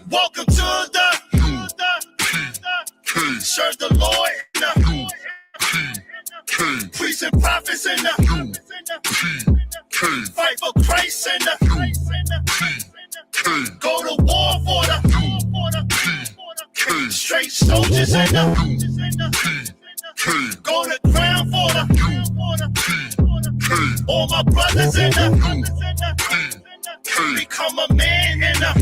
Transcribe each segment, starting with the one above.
Welcome to the serve the Lord in the priests and prophets in the fight for Christ in the go to war for the straight soldiers in the go to ground for the all my brothers in the become a man in the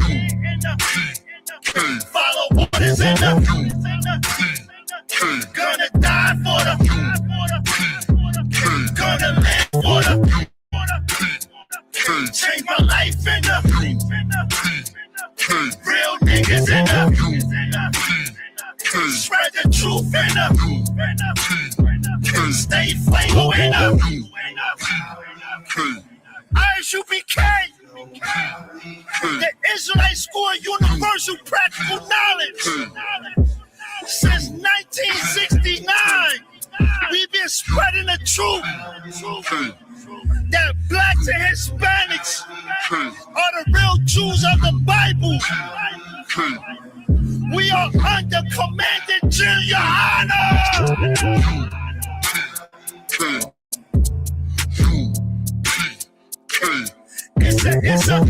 follow orders in the gonna die for the gonna live for the change my life in the real niggas in the spread the truth in the stay flammable in the ISUPK. The Israelite School of Universal Practical Knowledge. Since 1969, we've been spreading the truth that blacks and Hispanics are the real Jews of the Bible. We are under Commander General Honor. It's a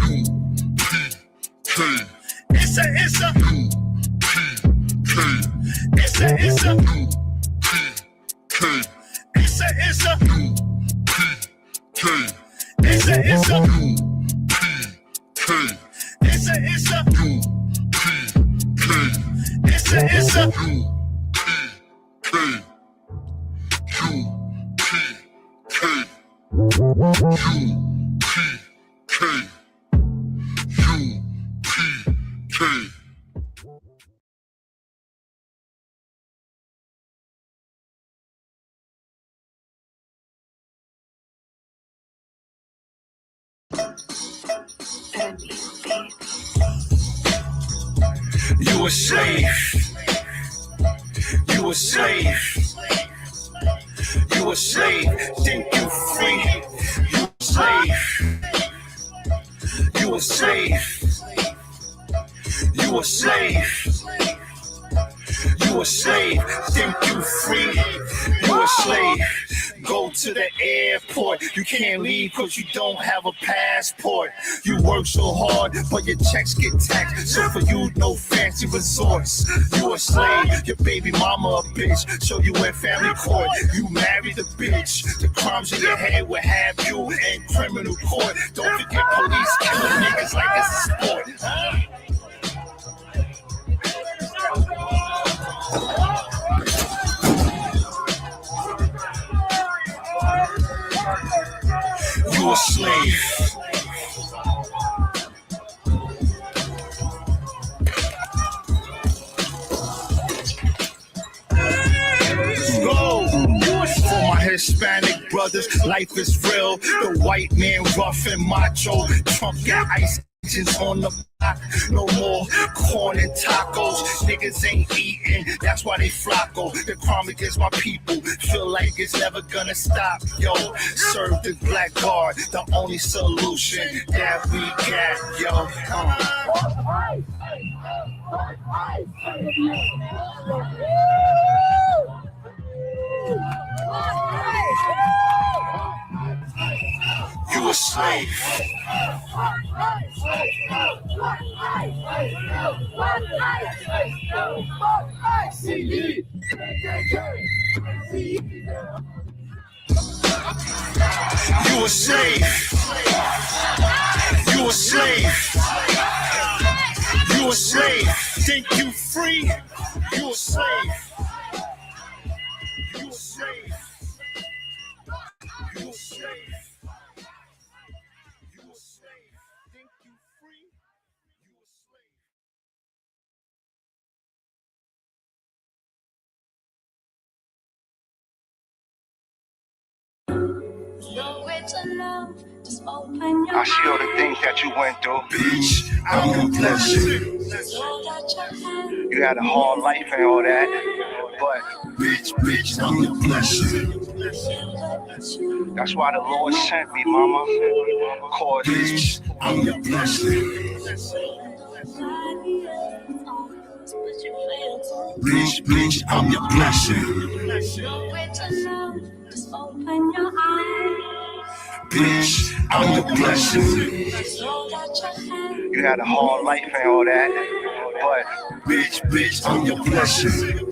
You a slave. You a slave. You a slave. Think you free. You a slave. You a slave. You a slave. You a slave. Think you free. You a slave. Go to the airport. You can't leave because you don't have a passport. You work so hard, but your checks get taxed. So for you, no fancy resorts. You a slave, your baby mama a bitch. So you in family court. You married a bitch. The crimes in your head will have you in criminal court. Don't forget police killing niggas like it's a sport. You a slave. Go for my Hispanic brothers, life is real. The white man rough and macho. Trump got ice on the block. No more corn and tacos. Niggas ain't eating, that's why they flocko. The crime against my people feel like it's never gonna stop. Yo, serve the black guard, the only solution that we got. Yo, you a slave. You a slave. You a slave. You a slave. Think you free? You a slave. You a slave. You a slave. I see all the things that you went through. Bitch, I'm your blessing. You had a hard life and all that, but bitch, I'm your blessing. That's why the Lord sent me, mama. Cause bitch, I'm your blessing. Bitch, I'm your blessing. Bitch, I'm your blessing. You had a hard life and all that, but bitch, I'm your blessing.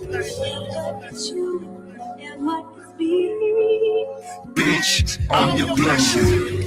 Bitch, I'm your blessing.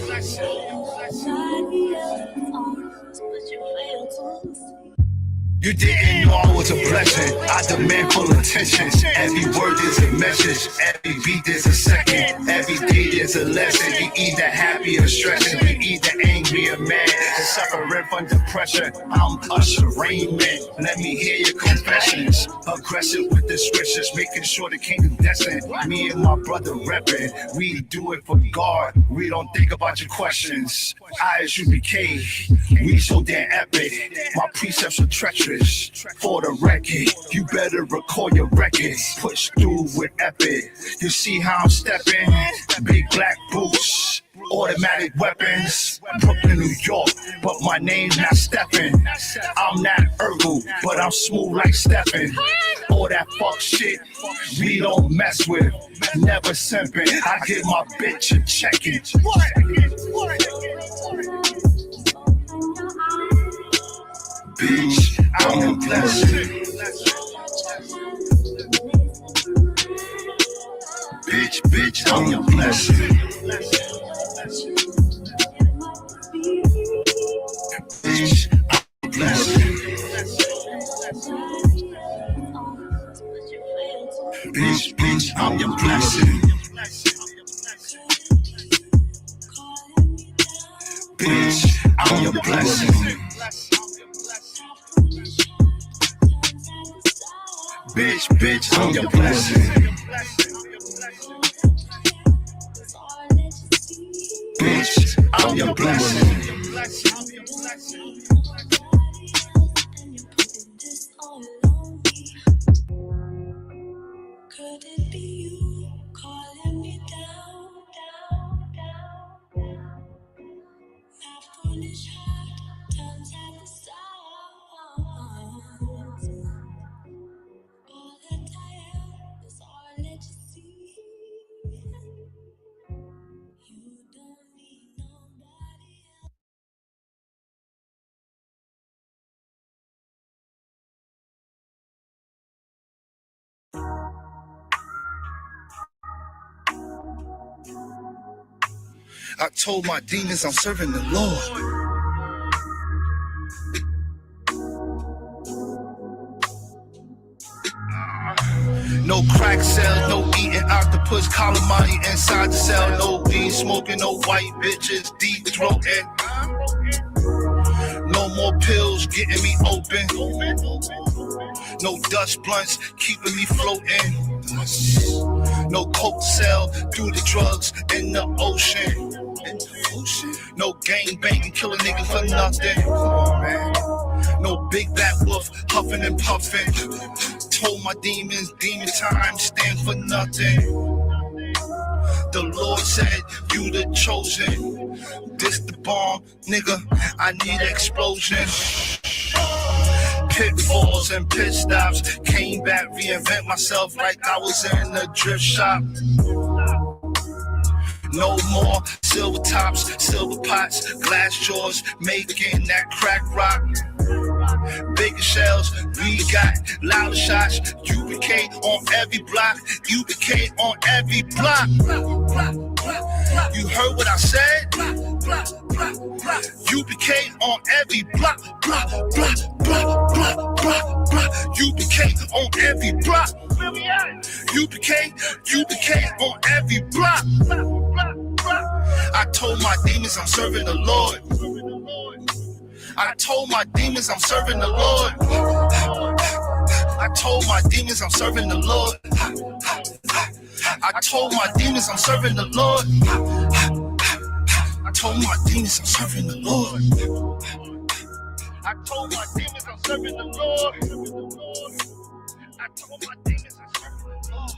You didn't know I was a blessing. I demand full attention. Every word is a message. Every beat is a second. Every day is a lesson. You either happy or stressing. You either angry or mad. And suffering from depression. I'm Usher Raymond. Let me hear your confessions. Aggressive with the scriptures, making sure the kingdom destined. Me and my brother repping. We do it for God. We don't think about your questions. ISUPK. We so damn epic. My precepts are treacherous. For the record, you better record your records. Push through with epic. You see how I'm stepping? Big black boots, automatic weapons. Brooklyn, New York, but my name's not Stephen. I'm not Urkel, but I'm smooth like Stephen. All that fuck shit, we don't mess with. Never simping. I give my bitch a check-in. Bitch, I'm your blessing. Bitch, I'm your blessing. Bitch, I'm your blessing. Bitch, I'm your blessing. Bitch, I'm your blessing. Bitch, I'm your blessing. Bitch, I'm your blessing. Could it be you calling me down? My foolish heart turns at the sound. All that I am is all that you see. You don't need nobody else. I told my demons I'm serving the Lord. No crack cell, no eating octopus, calamari inside the cell. No weed smoking, no white bitches, deep throating. No more pills getting me open. No Dutch blunts keeping me floating. No coke cell, do the drugs in the ocean. No gang banging, kill a nigga for nothing. Come on, man. No big bad wolf huffing and puffing. Told my demons, demon time, stand for nothing. The Lord said, you the chosen. This the bomb, nigga, I need explosion. Pitfalls and pit stops. Came back, reinvent myself like I was in a drift shop. No more silver tops, silver pots, glass jaws, making that crack rock. Bigger shells, we got louder shots. UPK on every block, UPK on every block. You heard what I said? UPK on every block, block, block, block, block, block, block. UPK on every block. UPK on every block. I told my demons I'm serving the Lord. I told my demons I'm serving the Lord. I told my demons I'm serving the Lord. I told my demons I'm serving the Lord. told my demons I'm serving the Lord. I told my demons I'm serving the Lord. I told my demons I'm serving the Lord.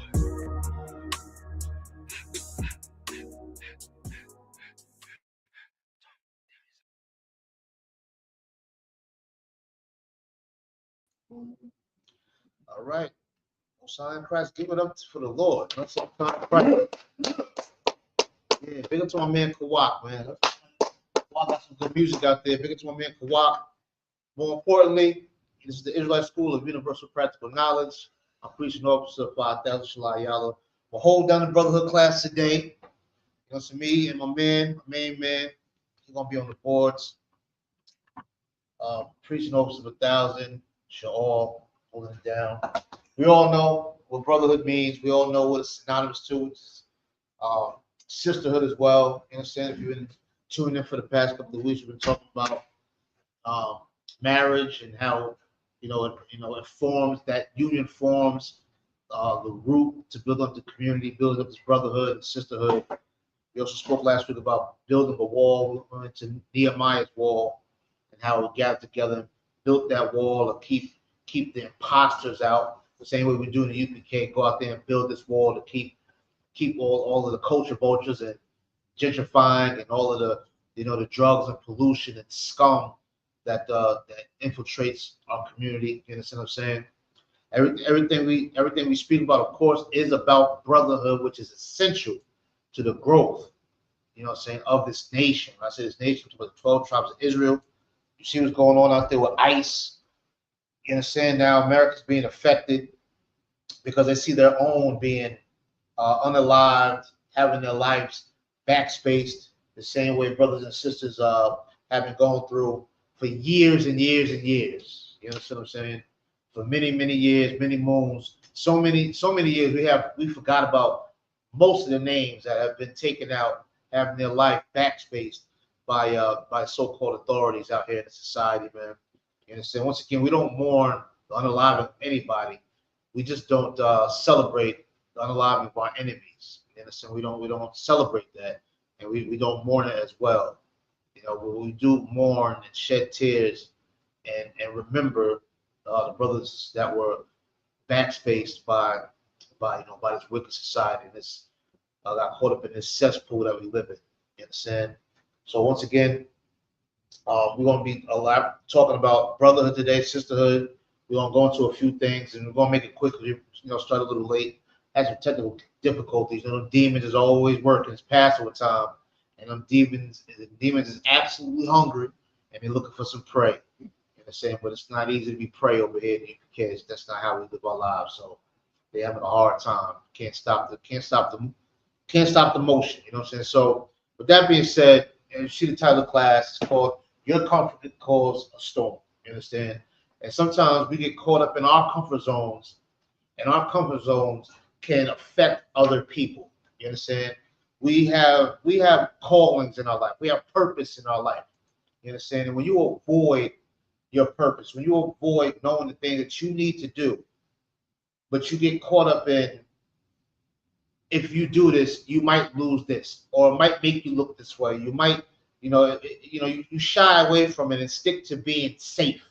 All right. Sign Christ, give it up for the Lord. That's all Christ. Yeah, big up to my man Kawak, man. Kawak got some good music out there. Big up to my man Kawak. More importantly, this is the Israelite School of Universal Practical Knowledge. I'm preaching officer 5000 Shalai Yalla. We'll hold down the brotherhood class today. You know, so me and my main man, he's gonna be on the boards. Preaching officer 1000, Shaul, holding it down. We all know what brotherhood means. We all know what it's synonymous to. It's, sisterhood as well. You understand? If you've been tuning in for the past couple of weeks, we've been talking about marriage and how it forms, that union forms the root to build up the community, building up this brotherhood and sisterhood. We also spoke last week about building a wall. We went into Nehemiah's wall and how we gathered together and built that wall to keep the imposters out. The same way we do in the UPK, go out there and build this wall to keep all of the culture vultures and gentrifying and all of the the drugs and pollution and scum that infiltrates our community. You understand what I'm saying? Everything we speak about, of course, is about brotherhood, which is essential to the growth, of this nation. When I say this nation, it's about the 12 tribes of Israel. You see what's going on out there with ICE. You understand now America's being affected because they see their own being unalived, having their lives backspaced, the same way brothers and sisters have been going through for years and years and years. You understand what I'm saying? For many, many years, many moons, so many years, we forgot about most of the names that have been taken out, having their life backspaced by so-called authorities out here in the society, man. You understand? Once again, we don't mourn the unaliving of anybody. We just don't celebrate the unaliving of our enemies. You understand? We don't celebrate that, and we don't mourn it as well. We do mourn and shed tears and remember the brothers that were backspaced by this wicked society. This got caught up in this cesspool that we live in. You understand? So once again, we're going to be talking about brotherhood today, sisterhood. We're going to go into a few things, and we're going to make it quickly. Start a little late. Had some technical difficulties. Demons is always working. It's Passover time, and them demons is absolutely hungry, and they're looking for some prey. You understand? But it's not easy to be prey over here because that's not how we live our lives. So they're having a hard time. Can't stop the motion. You know what I'm saying? So with that being said, and you see the title of the class, it's called "Your Comfort Can Cause a Storm." You understand? And sometimes we get caught up in our comfort zones, and our comfort zones can affect other people. You understand? We have callings in our life. We have purpose in our life. You understand? And when you avoid your purpose, when you avoid knowing the thing that you need to do, but you get caught up in, if you do this, you might lose this, or it might make you look this way. You might, you shy away from it and stick to being safe.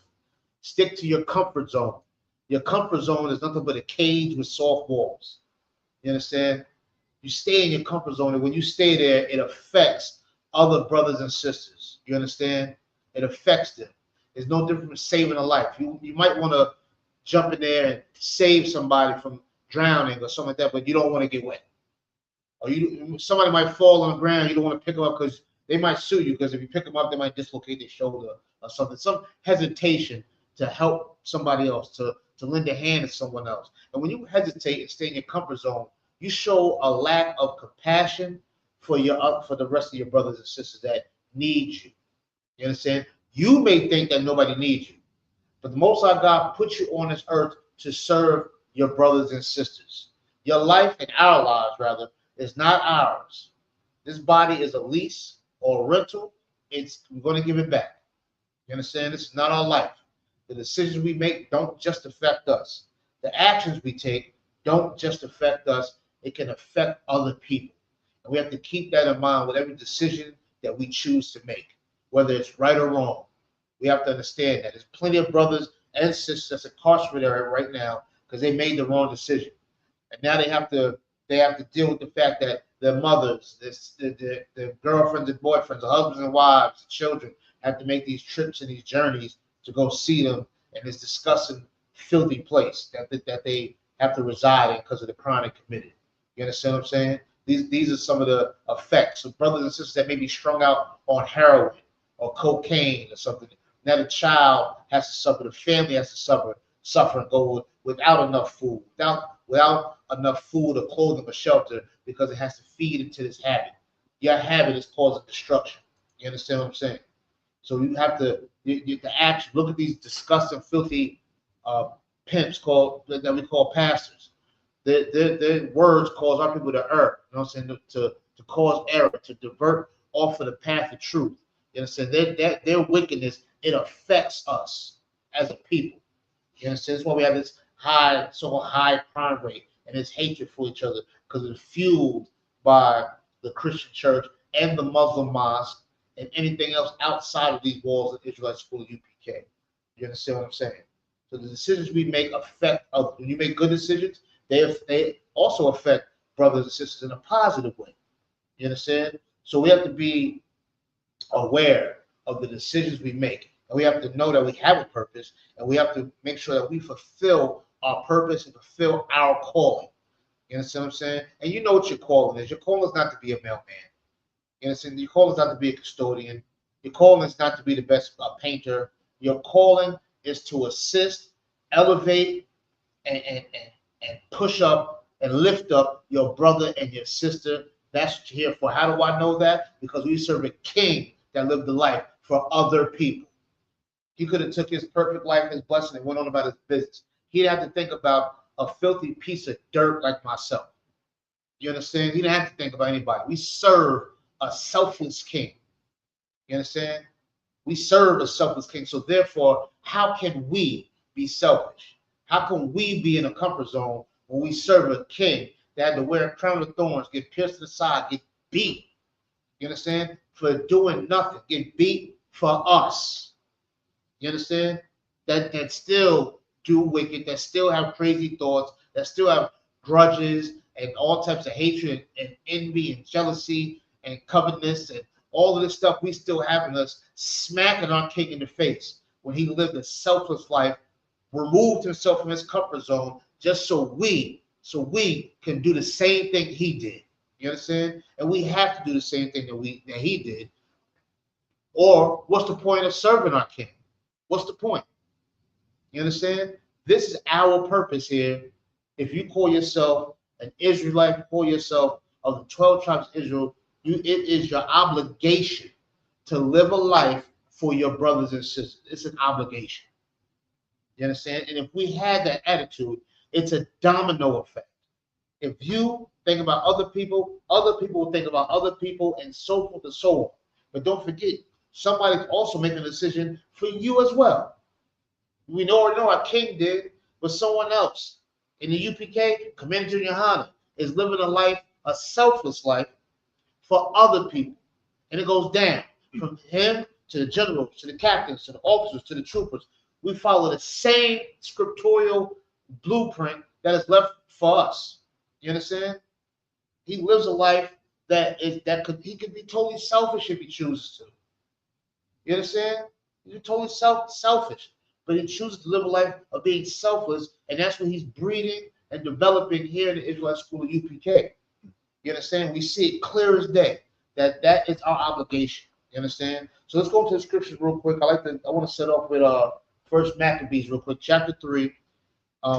Stick to your comfort zone. Your comfort zone is nothing but a cage with soft walls. You understand? You stay in your comfort zone, and when you stay there, it affects other brothers and sisters. You understand? It affects them. It's no different from saving a life. You might want to jump in there and save somebody from drowning or something like that, but you don't want to get wet. Or somebody might fall on the ground. You don't want to pick them up because they might sue you, because if you pick them up, they might dislocate their shoulder or something. Some hesitation to help somebody else, to lend a hand to someone else. And when you hesitate and stay in your comfort zone, you show a lack of compassion for the rest of your brothers and sisters that need you. You understand? You may think that nobody needs you, but the Most High God put you on this earth to serve your brothers and sisters. Your life, and our lives rather, is not ours. This body is a lease or a rental. We're going to give it back. You understand? This is not our life. The decisions we make don't just affect us. The actions we take don't just affect us. It can affect other people. And we have to keep that in mind with every decision that we choose to make, whether it's right or wrong. We have to understand that there's plenty of brothers and sisters that's incarcerated right now because they made the wrong decision, and now they have to deal with the fact that their mothers, their girlfriends and boyfriends, their husbands and wives, children have to make these trips and these journeys to go see them in this disgusting, filthy place that they have to reside in because of the crime they committed. You understand what I'm saying? These are some of the effects of brothers and sisters that may be strung out on heroin or cocaine or something. Now the child has to suffer, the family has to suffer and go without enough food, without enough food or clothing or shelter because it has to feed into this habit. Your habit is causing destruction. You understand what I'm saying? So you have to act. Look at these disgusting, filthy pimps that we call pastors. Their words cause our people to err. You know what I'm saying? To cause error, to divert off of the path of truth. You understand? Their wickedness, it affects us as a people. You understand? That's why we have this so-called high crime rate and this hatred for each other because it's fueled by the Christian church and the Muslim mosque and anything else outside of these walls of Israelite School of UPK. You understand what I'm saying? So the decisions we make affect others. When you make good decisions, they also affect brothers and sisters in a positive way. You understand? So we have to be aware of the decisions we make. And we have to know that we have a purpose, and we have to make sure that we fulfill our purpose and fulfill our calling. You understand what I'm saying? And you know what your calling is. Your calling is not to be a mailman. You understand? Your calling is not to be a custodian. Your calling is not to be the best painter. Your calling is to assist, elevate, and push up and lift up your brother and your sister. That's what you're here for. How do I know that? Because we serve a king that lived the life for other people. He could have took his perfect life, his blessing, and went on about his business. He didn't have to think about a filthy piece of dirt like myself. You understand? He didn't have to think about anybody. We serve a selfless king. You understand? We serve a selfless king. So therefore, how can we be selfish? How can we be in a comfort zone when we serve a king that had to wear a crown of thorns, get pierced in the side, get beat? You understand? For doing nothing, get beat for us. You understand? That still do wicked, that still have crazy thoughts, that still have grudges and all types of hatred and envy and jealousy and covetousness and all of this stuff we still have in us, smacking our king in the face when he lived a selfless life, removed himself from his comfort zone just so we can do the same thing he did. You understand? And we have to do the same thing that he did. Or what's the point of serving our king? What's the point? You understand? This is our purpose here. If you call yourself an Israelite, call yourself of the 12 tribes of Israel, it is your obligation to live a life for your brothers and sisters. It's an obligation. You understand? And if we had that attitude, it's a domino effect. If you think about other people will think about other people, and so forth and so on. But don't forget, somebody's also making a decision for you as well. We already know our king did, but someone else in the UPK, Commander Junior Hanna, is living a selfless life for other people. And it goes down from him to the generals, to the captains, to the officers, to the troopers. We follow the same scriptural blueprint that is left for us. You understand? He lives a life he could be totally selfish if he chooses to. You understand? He's totally selfish, but he chooses to live a life of being selfless, and that's what he's breeding and developing here in the Israelite School of UPK. You understand? We see it clear as day that is our obligation. You understand? So let's go into the scriptures real quick. I want to set off with First Maccabees real quick, chapter 3,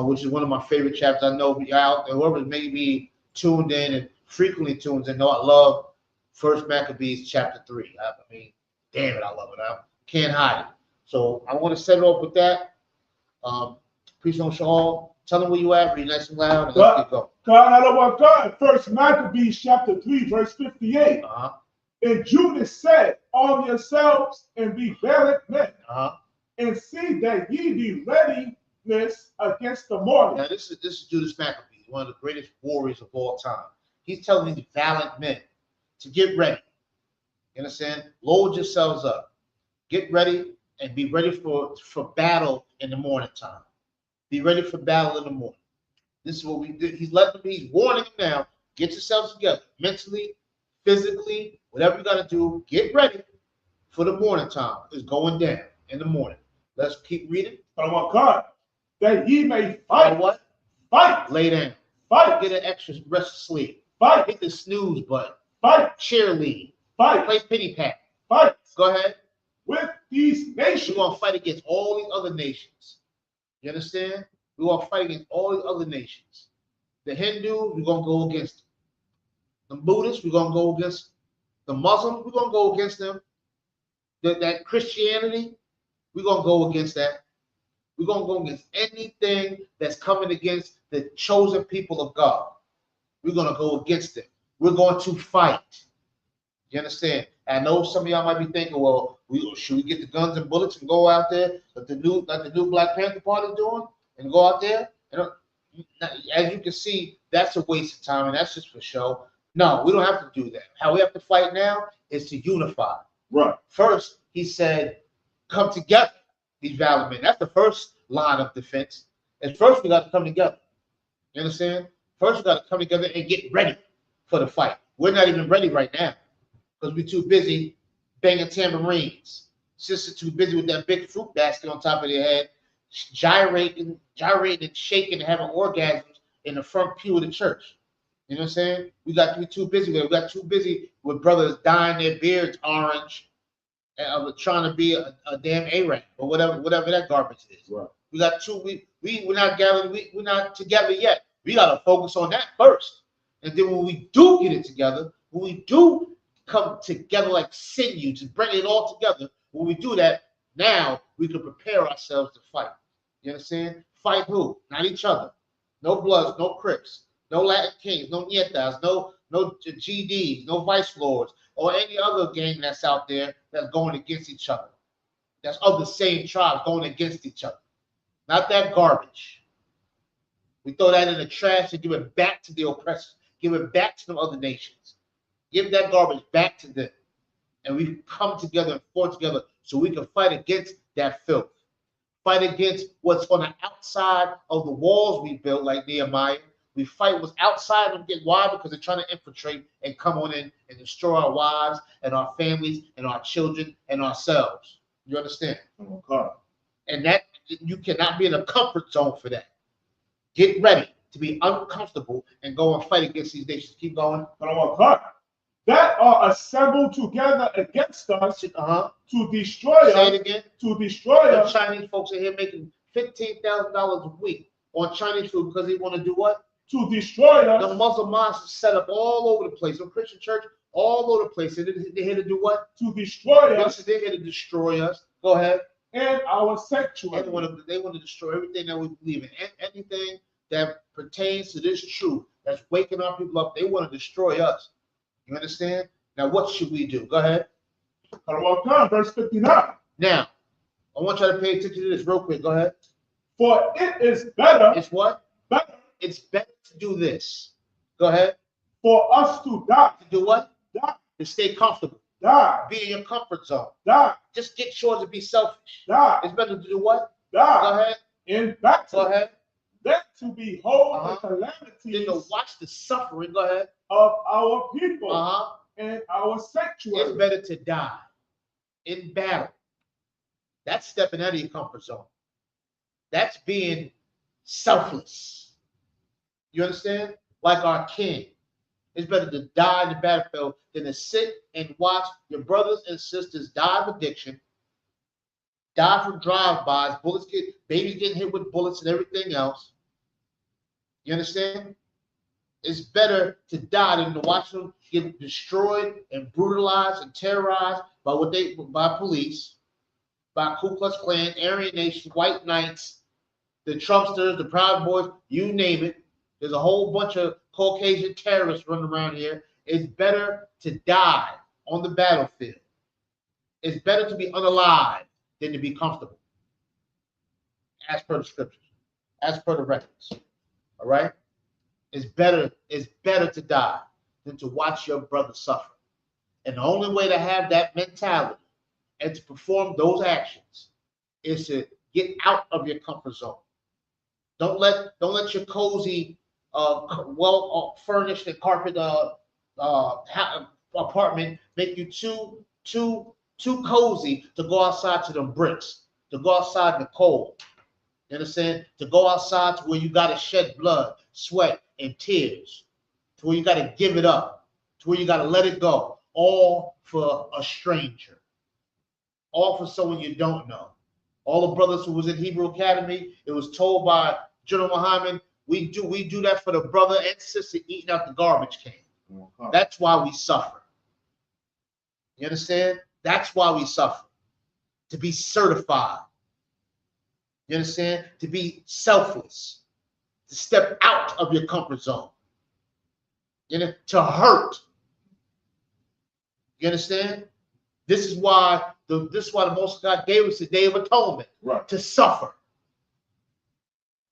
which is one of my favorite chapters. I know whoever may be tuned in and frequently tunes in know I love First Maccabees chapter 3. I mean, damn it, I love it. I can't hide it. So I want to set it off with that. Please don't show all. Tell them where you at, read nice and loud, and let's get going. God, First Maccabees chapter 3, verse 58. And Judas said, arm yourselves and be valiant men, and see that ye be readiness against the morning. Now this is Judas Maccabees, one of the greatest warriors of all time. He's telling these valiant men to get ready. You understand? Load yourselves up. Get ready and be ready for battle in the morning time. Be ready for battle in the morning. This is what we did. He's warning them now. Get yourselves together mentally, physically, whatever you got to do. Get ready for the morning time. It's going down in the morning. Let's keep reading. But on God, that ye may fight. What? Fight. Lay down. Fight. Get an extra rest of sleep. Fight. Hit the snooze button. Fight. Cheerlead. Fight. Play pity pat. Fight. Go ahead. With these nations. We're going to fight against all these other nations. You understand? We're going to fight against all these other nations. The Hindu, we're going to go against them. The Buddhists, we're going to go against the Muslims, we're going to go against them. That Christianity, we're going to go against that. We're going to go against anything that's coming against the chosen people of God. We're going to go against it. We're going to fight. You understand? I know some of y'all might be thinking, well, should we get the guns and bullets and go out there like the new Black Panther Party is doing and go out there? As you can see, that's a waste of time and that's just for show. No, we don't have to do that. How we have to fight now is to unify. Right. First, he said, come together, these valid men. That's the first line of defense. And first, we got to come together. You understand? First, we got to come together and get ready for the fight. We're not even ready right now because we're too busy banging tambourines. Sister too busy with that big fruit basket on top of their head, gyrating and shaking and having orgasms in the front pew of the church. You know what I'm saying? We got to be too busy with it. We got too busy with brothers dyeing their beards orange and trying to be a damn Arab or whatever that garbage is. Right. We got we're not gathered, we're not together yet. We gotta focus on that first. And then when we do get it together, when we do come together like sinews and bring it all together, when we do that, now we can prepare ourselves to fight. You understand? Fight who? Not each other. No Bloods, no Crips, no Latin Kings, no Nietas, no GDs, no Vice Lords, or any other gang that's out there that's going against each other. That's of the same tribe going against each other. Not that garbage. We throw that in the trash and give it back to the oppressors. Give it back to the other nations. Give that garbage back to them. And we come together and forge together so we can fight against that filth. Fight against what's on the outside of the walls we built, like Nehemiah. We fight what's outside of them. Why? Because they're trying to infiltrate and come on in and destroy our wives and our families and our children and ourselves. You understand? Okay. And that you cannot be in a comfort zone for that. Get ready to be uncomfortable and go and fight against these nations. Keep going. That are assembled together against us to destroy us. Say it again. To destroy The us. Chinese folks are here making $15,000 a week on Chinese food because they want to do what? To destroy us. The Muslim mosques are set up all over the place. The Christian church all over the place. They're here to do what? To destroy us. They're here to destroy us. Go ahead. And our sanctuary. They want to destroy everything that we believe in. Anything that pertains to this truth that's waking our people up, they want to destroy us. You understand? Now, what should we do? Go ahead. Verse 59. Now, I want you to pay attention to this real quick. Go ahead. For it is better. It's what? Better. It's better to do this. Go ahead. For us to die. To do what? Die. To stay comfortable. Die. Be in your comfort zone. Die. Just get short to be selfish. Die. It's better to do what? Die. Go ahead. In battle. Go ahead. Than to behold the calamities. Then to watch the suffering. Go ahead. Of our people. And our It's sanctuary. better to die in battle. That's stepping out of your comfort zone. That's being selfless. You understand? Like our king. It's better to die in the battlefield than to sit and watch your brothers and sisters die of addiction, die from drive-bys, babies getting hit with bullets and everything else. You understand? It's better to die than to watch them get destroyed and brutalized and terrorized by police, by Ku Klux Klan, Aryan Nation, white knights, the Trumpsters, the Proud Boys, you name it. There's a whole bunch of Caucasian terrorists running around here. It's better to die on the battlefield. It's better to be unalive than to be comfortable. As per the scriptures, as per the records. All right? It's better to die than to watch your brother suffer. And the only way to have that mentality and to perform those actions is to get out of your comfort zone. Don't let your cozy, well furnished and carpet apartment make you too cozy to go outside to them bricks, to go outside in the cold. You understand? To go outside to where you got to shed blood, sweat, and tears, to where you got to give it up, to where you got to let it go, all for a stranger, all for someone you don't know. All the brothers who was in Hebrew Academy, it was told by General Muhammad, we do that for the brother and sister eating out the garbage can. Okay. That's why we suffer. You understand? That's why we suffer. To be certified. You understand? To be selfless. To step out of your comfort zone. You know, to hurt. You understand? This is why the Most God gave us the Day of Atonement. Right. To suffer.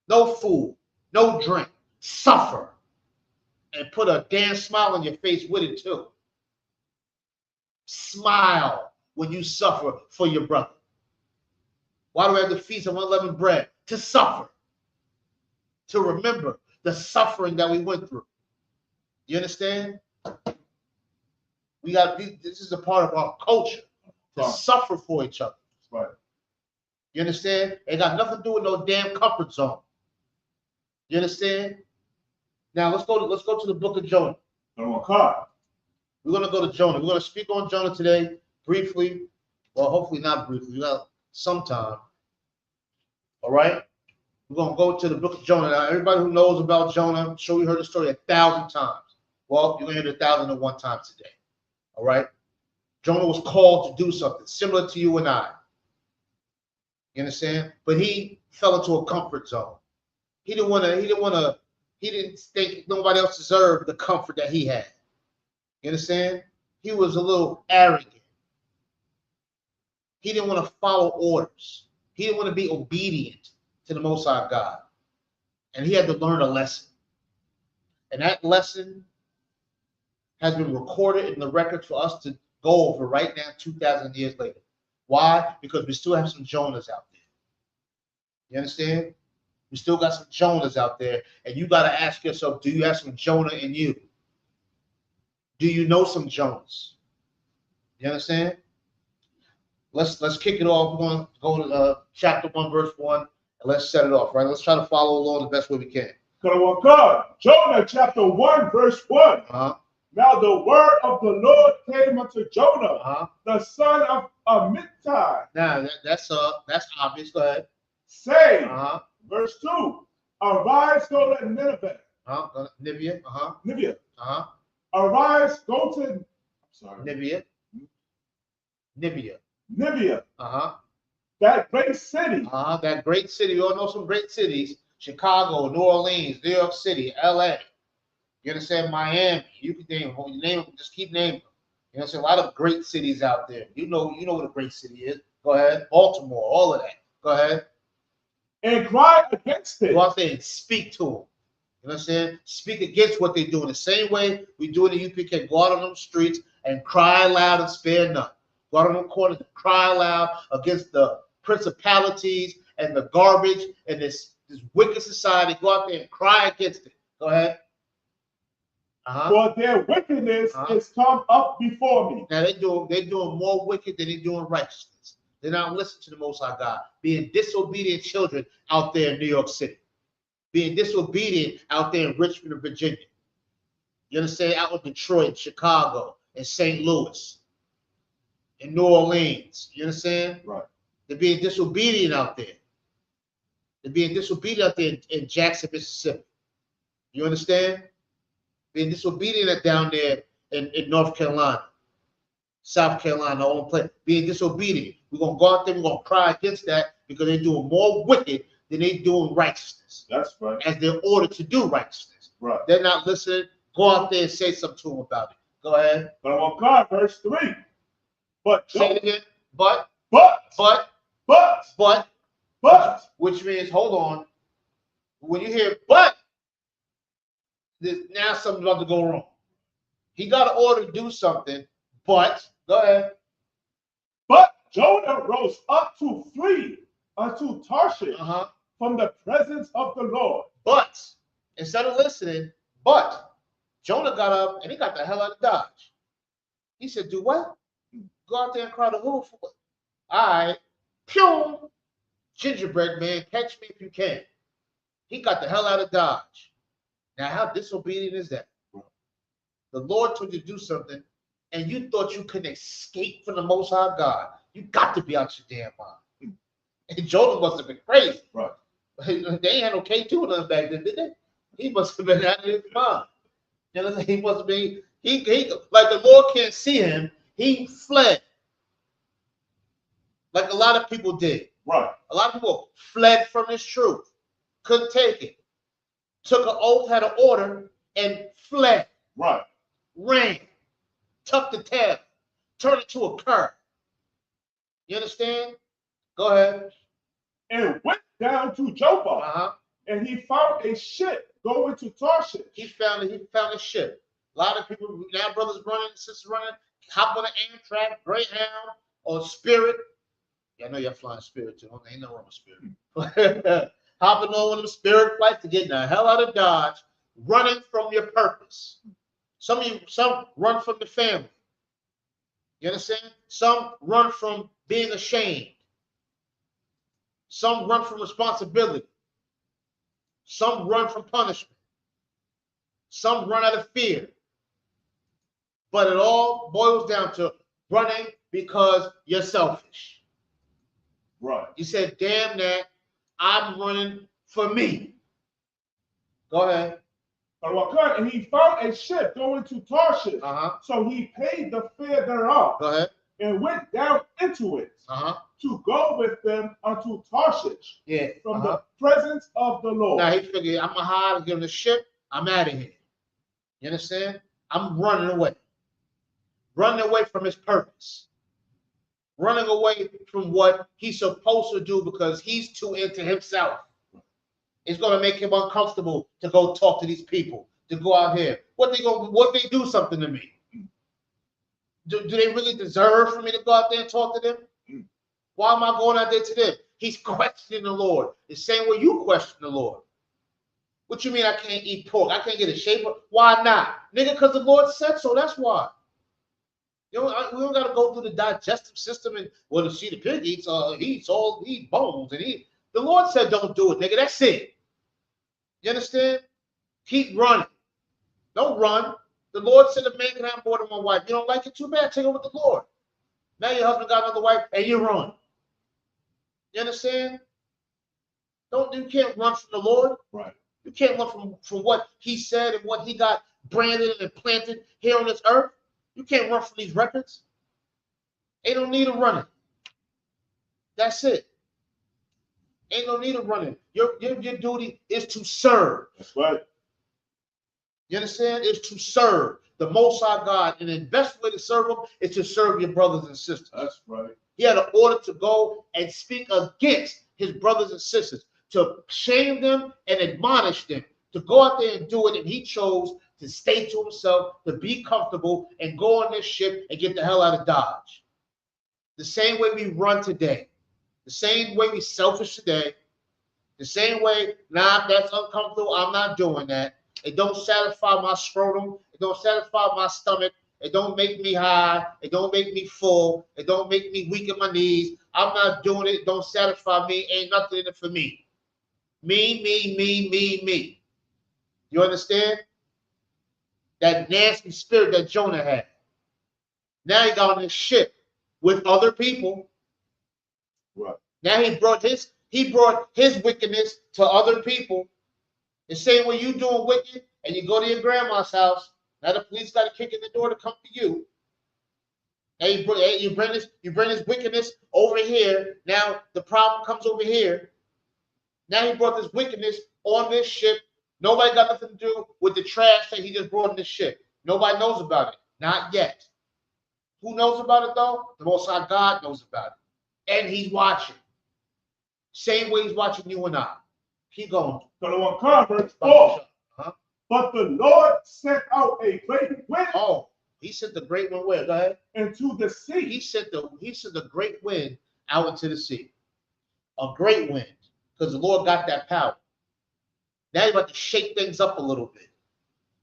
No food, no drink. Suffer. And put a damn smile on your face with it too. Smile when you suffer for your brother. Why do we have the feast of unleavened bread? To suffer. To remember the suffering that we went through. You understand? This is a part of our culture. To suffer for each other. Right. You understand? It got nothing to do with no damn comfort zone. You understand? Now let's go to the book of Jonah. Okay. We're gonna go to Jonah. We're gonna speak on Jonah today briefly. Well, hopefully not briefly. We got some time. All right. We're gonna go to the book of Jonah. Now, everybody who knows about Jonah, I'm sure you heard the story 1,000 times. Well, you're gonna hear it 1,001 times today. All right. Jonah was called to do something similar to you and I. You understand? But he fell into a comfort zone. He didn't think nobody else deserved the comfort that he had. You understand? He was a little arrogant. He didn't want to follow orders. He didn't want to be obedient to the Most High God. And he had to learn a lesson. And that lesson has been recorded in the records for us to go over right now, 2,000 years later. Why? Because we still have some Jonahs out there. You understand? We still got some Jonahs out there. And you got to ask yourself, do you have some Jonah in you? Do you know some Jonahs? You understand? Let's kick it off. We're going to go to chapter 1, verse 1, and let's set it off, right? Let's try to follow along the best way we can. God. Jonah chapter 1, verse 1. Now the word of the Lord came unto Jonah, the son of Amittai. Now that's obvious. Go ahead. Saying, verse 2, arise, go to Nineveh. Nineveh. Arise, go to Nineveh. That great city. That great city. You all know some great cities. Chicago, New Orleans, New York City, LA. You understand? Miami. You can name them. Just keep naming them. You understand? A lot of great cities out there. You know what a great city is. Go ahead. Baltimore, all of that. Go ahead. And cry against it. Go out there and speak to them. You know what I'm saying? Speak against what they do in the same way we do in the UPK. Go out on them streets and cry loud and spare none. Go out on them corners and cry loud against the principalities and the garbage and this wicked society. Go out there and cry against it. Go ahead. For their wickedness is come up before me. Now they're doing more wicked than they're doing righteousness. They're not listening to the Most High God. Being disobedient children out there in New York City. Being disobedient out there in Richmond, Virginia. You understand? Out in Detroit, Chicago, and St. Louis, in New Orleans. You understand? Right. They're being disobedient out there. They're being disobedient out there in Jackson, Mississippi. You understand? Being disobedient down there in North Carolina, South Carolina, all in place. Being disobedient. We're going to go out there, we're going to cry against that because they're doing more wicked than they're doing righteousness. That's right. As they're ordered to do righteousness. Right. They're not listening. Go out there and say something to them about it. Go ahead. But I want God, verse 3. But say it again. But, which means, hold on. When you hear but, now something's about to go wrong. He got an order to do something, But, go ahead. But Jonah rose up to flee unto Tarshish from the presence of the Lord. But, instead of listening, but Jonah got up and he got the hell out of Dodge. He said, do what? Go out there and cry the hood for what? All right. Pew! Gingerbread man, catch me if you can. He got the hell out of Dodge. Now, how disobedient is that? The Lord told you to do something, and you thought you couldn't escape from the Most High God. You got to be out your damn mind. And Jonah must have been crazy. Right. They ain't had no K2 or nothing back then, did they? He must have been out of his mind. You know, he must be, he like the Lord can't see him, he fled. Like a lot of people did. Right. A lot of people fled from this truth. Couldn't take it. Took an oath, had an order, and fled. Right. Ran. Tucked the tail. Turned it to a cur. You understand? Go ahead. And went down to Joppa. And he found a ship going to Tarshish. He found a ship. A lot of people now, brothers running, sisters running, hop on an Amtrak, Greyhound, or Spirit. Yeah, I know you're flying Spirit too. Ain't no wrong with Spirit. Hopping on one of the Spirit flights to get the hell out of Dodge, running from your purpose. Some run from the family. You understand? Some run from being ashamed. Some run from responsibility. Some run from punishment. Some run out of fear. But it all boils down to running because you're selfish. Right. You said, damn that, I'm running for me. Go ahead. And he found a ship going to Tarshish. So he paid the fare thereof. Go ahead. And went down into it to go with them unto Tarshish. Yeah. From the presence of the Lord. Now he figured, I'm going to hide, get on the ship, I'm out of here. You understand? I'm running away. Running away from his purpose. Running away from what he's supposed to do because he's too into himself. It's going to make him uncomfortable to go talk to these people, to go out here. What they do something to me? Do they really deserve for me to go out there and talk to them? Why am I going out there to them? He's questioning the Lord. The same way you question the Lord. What you mean I can't eat pork? I can't get a shaper? Why not? Nigga, because the Lord said so. That's why. You know, we don't got to go through the digestive system and, well, to see the pig eats bones. And the Lord said don't do it, nigga. That's it. You understand? Keep running. Don't run. The Lord said a man can have more than one wife. You don't like it? Too bad. Take it with the Lord. Now your husband got another wife and you run. You understand? You can't run from the Lord. Right. You can't run from what he said and what he got branded and planted here on this earth. You can't run from these records. Ain't no need of running. That's it. Ain't no need of running. Your duty is to serve. That's right. You understand? It's to serve the Most High God. And the best way to serve him is to serve your brothers and sisters. That's right. He had an order to go and speak against his brothers and sisters, to shame them and admonish them, to go out there and do it. And he chose to stay to himself, to be comfortable and go on this ship and get the hell out of Dodge. The same way we run today, the same way we selfish today, the same way, nah, that's uncomfortable, I'm not doing that. It don't satisfy my scrotum. It don't satisfy my stomach. It don't make me high. It don't make me full. It don't make me weak in my knees. I'm not doing it. It don't satisfy me. Ain't nothing in it for me. Me. You understand? That nasty spirit that Jonah had. Now he got on this ship with other people. Right. Now he brought his wickedness to other people. The same way you doing wicked and you go to your grandma's house. Now the police got to kick in the door to come to you. Now you bring this wickedness over here. Now the problem comes over here. Now he brought this wickedness on this ship. Nobody got nothing to do with the trash that he just brought on this ship. Nobody knows about it. Not yet. Who knows about it though? The Most High God knows about it. And he's watching. Same way he's watching you and I. Keep going. Verse 4. But the Lord sent out a great wind He sent the great wind where? Go ahead. Into the sea. He sent the great wind out into the sea. A great wind, because the Lord got that power. Now he's about to shake things up a little bit.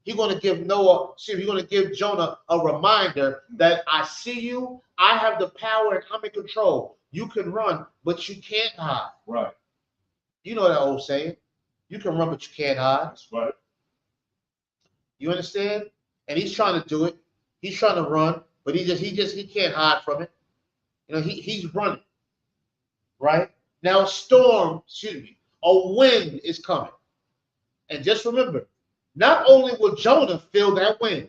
He's going to give he's going to give Jonah a reminder that I see you, I have the power, and I'm in control. You can run, but you can't hide. Right. You know that old saying. You can run, but you can't hide. That's right. You understand? And he's trying to do it. He's trying to run, but he can't hide from it. You know, he's running. Right? Now a wind is coming. And just remember, not only will Jonah feel that wind,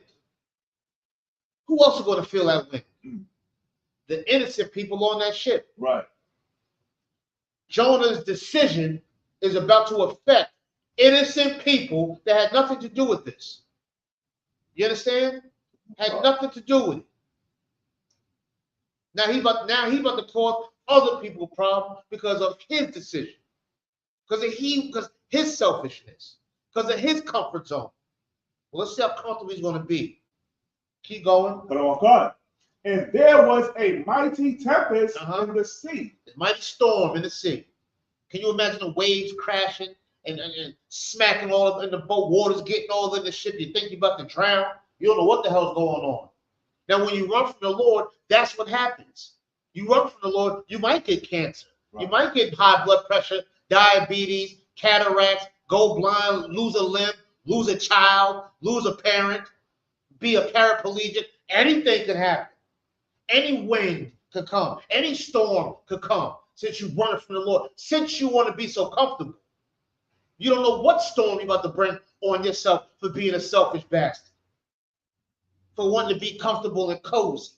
who else is going to feel that wind? The innocent people on that ship. Right. Jonah's decision is about to affect innocent people that had nothing to do with this. You understand? Had nothing to do with it. Now he about to cause other people problems because of his decision, because his selfishness, because of his comfort zone. Well, let's see how comfortable he's going to be. Keep going. But on God. And there was a mighty tempest in the sea. A mighty storm in the sea. Can you imagine the waves crashing and smacking all up in the boat, water's getting all in the ship? You think you're about to drown. You don't know what the hell's going on. Now, when you run from the Lord, that's what happens. You run from the Lord, you might get cancer. Right. You might get high blood pressure, diabetes, cataracts, go blind, lose a limb, lose a child, lose a parent, be a paraplegic. Anything could happen. Any wind could come. Any storm could come since you run from the Lord, since you want to be so comfortable. You don't know what storm you're about to bring on yourself for being a selfish bastard, for wanting to be comfortable and cozy.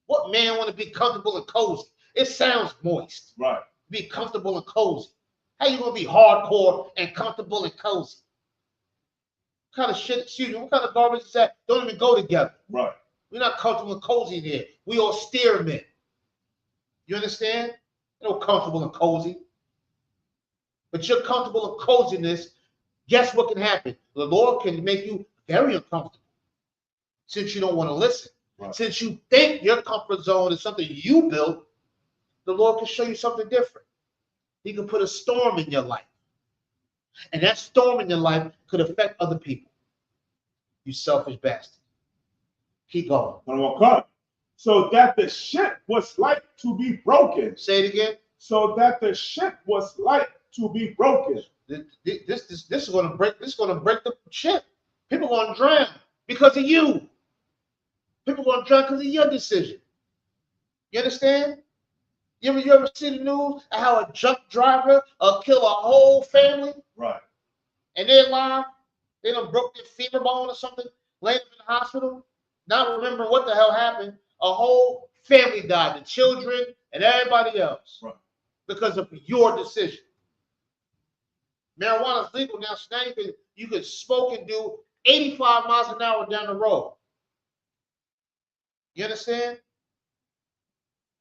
What man want to be comfortable and cozy? It sounds moist. Right. Be comfortable and cozy. How you going to be hardcore and comfortable and cozy? What kind of shit, what kind of garbage is that? Don't even go together. Right. We're not comfortable and cozy in here. We all steer men. You understand? You're not comfortable and cozy. But your comfortable and coziness, guess what can happen? The Lord can make you very uncomfortable since you don't want to listen. Right. Since you think your comfort zone is something you built, the Lord can show you something different. He can put a storm in your life. And that storm in your life could affect other people. You selfish bastard. Keep going. So that the ship was like to be broken. Say it again. So that the ship was like to be broken. This is going to break. This is going to break the ship. People are going to drown because of you. People are going to drown because of your decision. You understand? You ever see the news of how a drunk driver kill a whole family? Right. And they're alive. They done broke their femur bone or something. Laid them in the hospital. Not remembering what the hell happened. A whole family died. The children and everybody else. Right. Because of your decision. Marijuana is legal now, so now you can smoke and do 85 miles an hour down the road. You understand?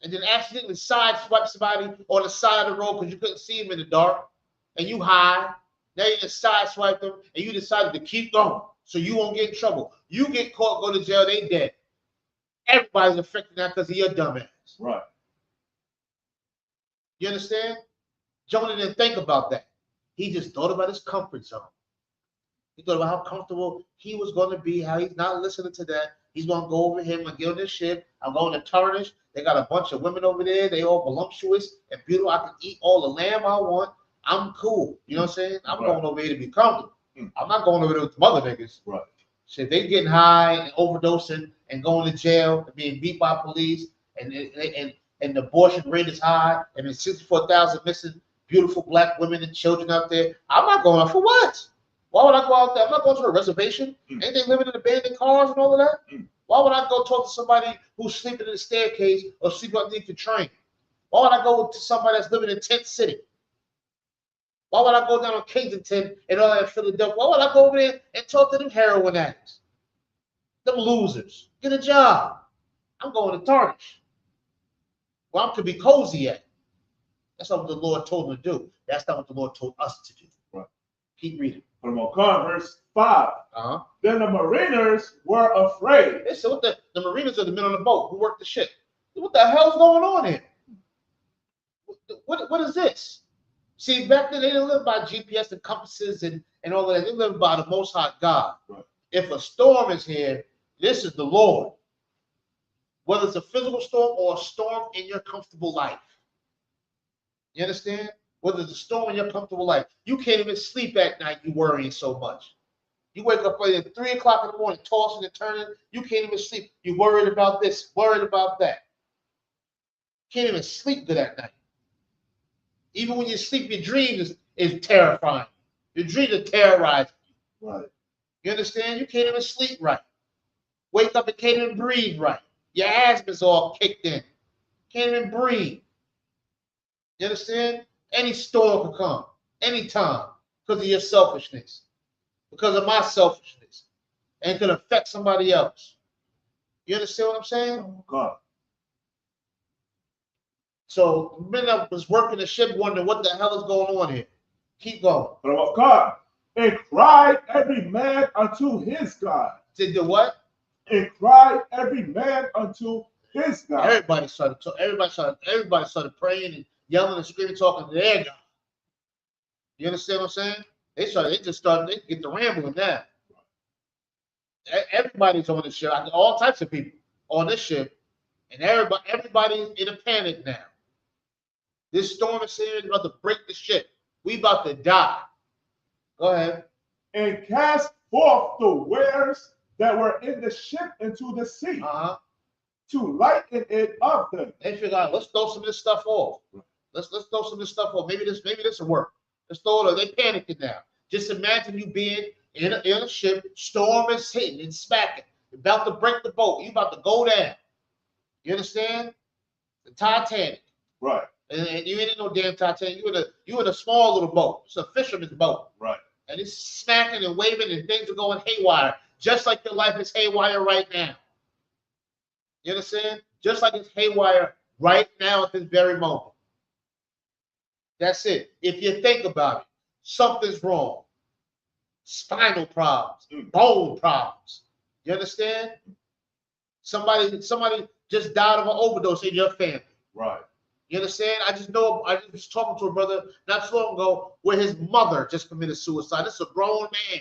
And then accidentally sideswipe somebody on the side of the road because you couldn't see him in the dark, and you hide. Now you just sideswipe them, and you decided to keep going so you won't get in trouble. You get caught, go to jail, they dead. Everybody's affected now because of your dumb ass. Right. You understand? Jonah didn't think about that. He just thought about his comfort zone. He thought about how comfortable he was going to be, how he's not listening to that. He's going to go over here and get on this ship. I'm going to tarnish. They got a bunch of women over there. They all voluptuous and beautiful. I can eat all the lamb I want. I'm cool. You know what I'm saying? I'm going over here to be comfortable. I'm not going over there with the mother niggas. Right. Shit, they getting high and overdosing and going to jail and being beat by police and the abortion rate is high and there's 64,000 missing beautiful black women and children out there. I'm not going out for what? Why would I go out there? I'm not going to a reservation. Ain't they living in abandoned cars and all of that? Why would I go talk to somebody who's sleeping in the staircase or sleeping underneath the train? Why would I go to somebody that's living in Tent City? Why would I go down on Kensington and all that in Philadelphia? Why would I go over there and talk to them heroin addicts? Them losers. Get a job. I'm going to tarnish. Well, I'm to be cozy at. That's not what the Lord told him to do. That's not what the Lord told us to do. Right. Keep reading. Verse 5. Then the mariners were afraid. They said, what the mariners are the men on the boat who work the ship. What the hell's going on here? What is this? See, back then they didn't live by GPS and compasses and all of that. They lived by the Most High God. Right. If a storm is here, this is the Lord. Whether it's a physical storm or a storm in your comfortable life. You understand? Whether it's a storm in your comfortable life. You can't even sleep at night, you worrying so much. You wake up at 3 o'clock in the morning, tossing and turning. You can't even sleep. You're worried about this, worried about that. Can't even sleep good at night. Even when you sleep, your dreams is terrifying. Your dreams are terrorizing you. Right. You understand? You can't even sleep right. Wake up and can't even breathe right. Your asthma's all kicked in. Can't even breathe. You understand? Any storm can come, anytime, because of your selfishness, because of my selfishness, and it could affect somebody else. You understand what I'm saying? Oh, God. So men that was working the ship wondering what the hell is going on here. Keep going. But God, and cried every man unto his God. Did the what? And cried every man unto his God. Everybody started praying and yelling and screaming, talking to their God. You understand what I'm saying? They get the rambling now. Everybody's on the ship, all types of people on this ship, and everybody's in a panic now. This storm is here, about to break the ship. We about to die. Go ahead. And cast forth the wares that were in the ship into the sea, to lighten it of them. They figured out, let's throw some of this stuff off. Let's throw some of this stuff off. Maybe this will work. Let's throw it off. They panicking now. Just imagine you being in a ship, storm is hitting and smacking. You're about to break the boat. You about to go down. You understand? The Titanic. Right. And you ain't in no damn Titanic. You in a small little boat. It's a fisherman's boat. Right. And it's smacking and waving and things are going haywire. Just like your life is haywire right now. You understand? Just like it's haywire right now at this very moment. That's it. If you think about it, something's wrong. Spinal problems, bone problems. You understand? Somebody just died of an overdose in your family. Right. You understand? I was talking to a brother not so long ago where his mother just committed suicide. This is a grown man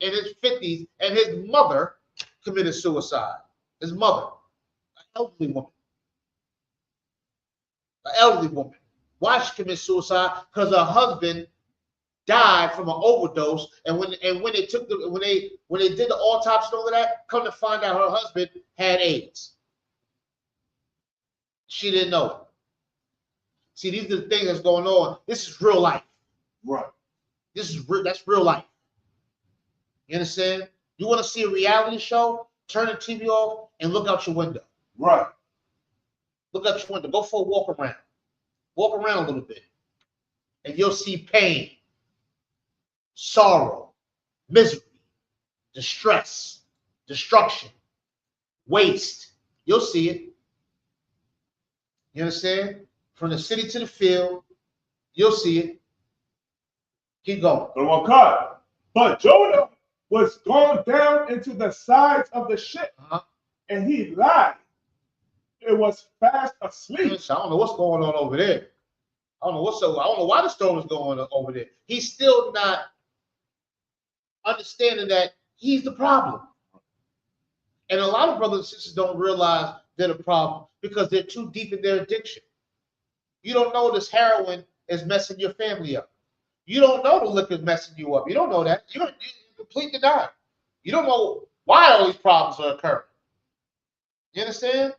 in his 50s, and his mother committed suicide. His mother, an elderly woman. Why she committed suicide? Because her husband died from an overdose, and when they did the autopsy and all of that, come to find out her husband had AIDS. She didn't know. See, these are the things that's going on. This is real life. Right. That's real life. You understand? You want to see a reality show? Turn the TV off and look out your window. Right. Look out your window. Go for a walk around. Walk around a little bit. And you'll see pain, sorrow, misery, distress, destruction, waste. You'll see it. You understand? From the city to the field, you'll see it. Keep going. But Jonah was gone down into the sides of the ship, and he lied. It was fast asleep. I don't know what's going on over there. I don't know why the storm is going on over there. He's still not understanding that he's the problem. And a lot of brothers and sisters don't realize they're the problem because they're too deep in their addiction. You don't know this heroin is messing your family up. You don't know the liquor is messing you up. You don't know that. You're complete denier. You don't know why all these problems are occurring. You understand?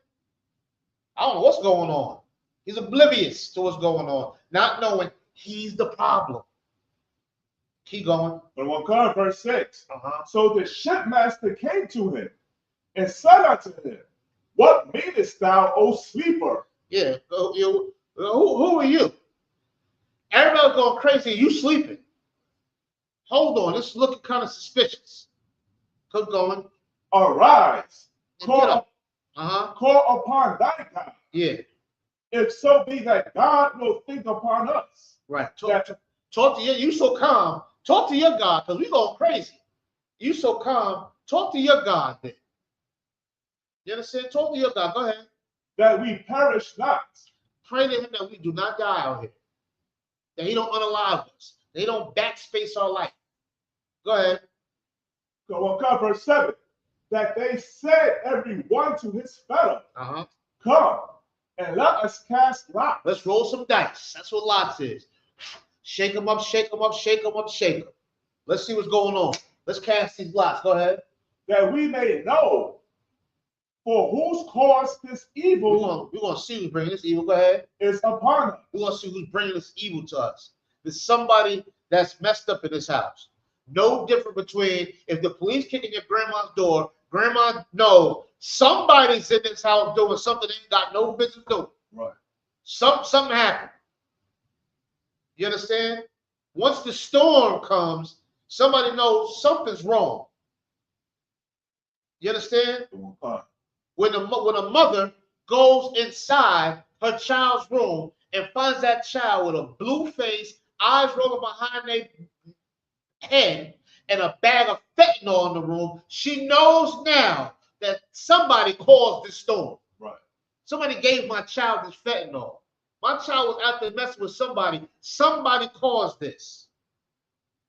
I don't know what's going on. He's oblivious to what's going on, not knowing he's the problem. Keep going. But verse 6. So the shipmaster came to him and said unto him, What meanest thou, O sleeper? Yeah. Who are you? Everybody's going crazy. You sleeping. Hold on. This is looking kind of suspicious. Keep going. Arise. Call Upon thy God. Yeah. If so be that God will think upon us. Right. Talk to you. You so calm. Talk to your God because we going crazy. You so calm. Talk to your God then. You understand? Talk to your God. Go ahead. That we perish not. Pray to him that we do not die out here. That he don't unalive us. That he don't backspace our life. Go ahead. Go on, verse 7. That they said every one to his fellow, come and let us cast lots. Let's roll some dice. That's what lots is. Shake them up, shake them up, shake them up, shake them. Let's see what's going on. Let's cast these lots. Go ahead. That we may know for whose cause this evil we're gonna see who's bringing this evil. Go ahead. Is upon us. We're gonna see who's bringing this evil to us. There's somebody that's messed up in this house. No different between if the police kick in your grandma's door, grandma knows somebody's in this house doing something they ain't got no business doing. Right. Something happened. You understand? Once the storm comes, somebody knows something's wrong. You understand? When a mother goes inside her child's room and finds that child with a blue face, eyes rolling behind their head, and a bag of fentanyl in the room, she knows now that somebody caused this storm. Right. Somebody gave my child this fentanyl. My child was out there messing with somebody. Somebody caused this.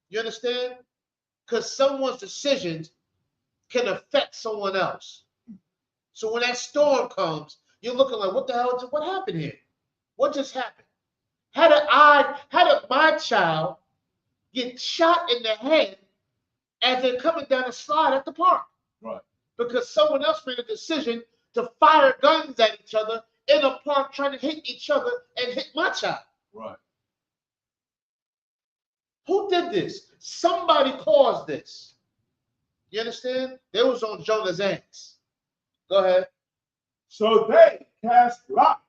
You understand? Because someone's decisions can affect someone else. So when that storm comes, you're looking like, what the hell? What happened here? What just happened? How did my child get shot in the head as they're coming down the slide at the park? Right. Because someone else made a decision to fire guns at each other in a park trying to hit each other and hit my child. Right. Who did this? Somebody caused this. You understand? They was on Jonah's ass. Go ahead. So they cast lots,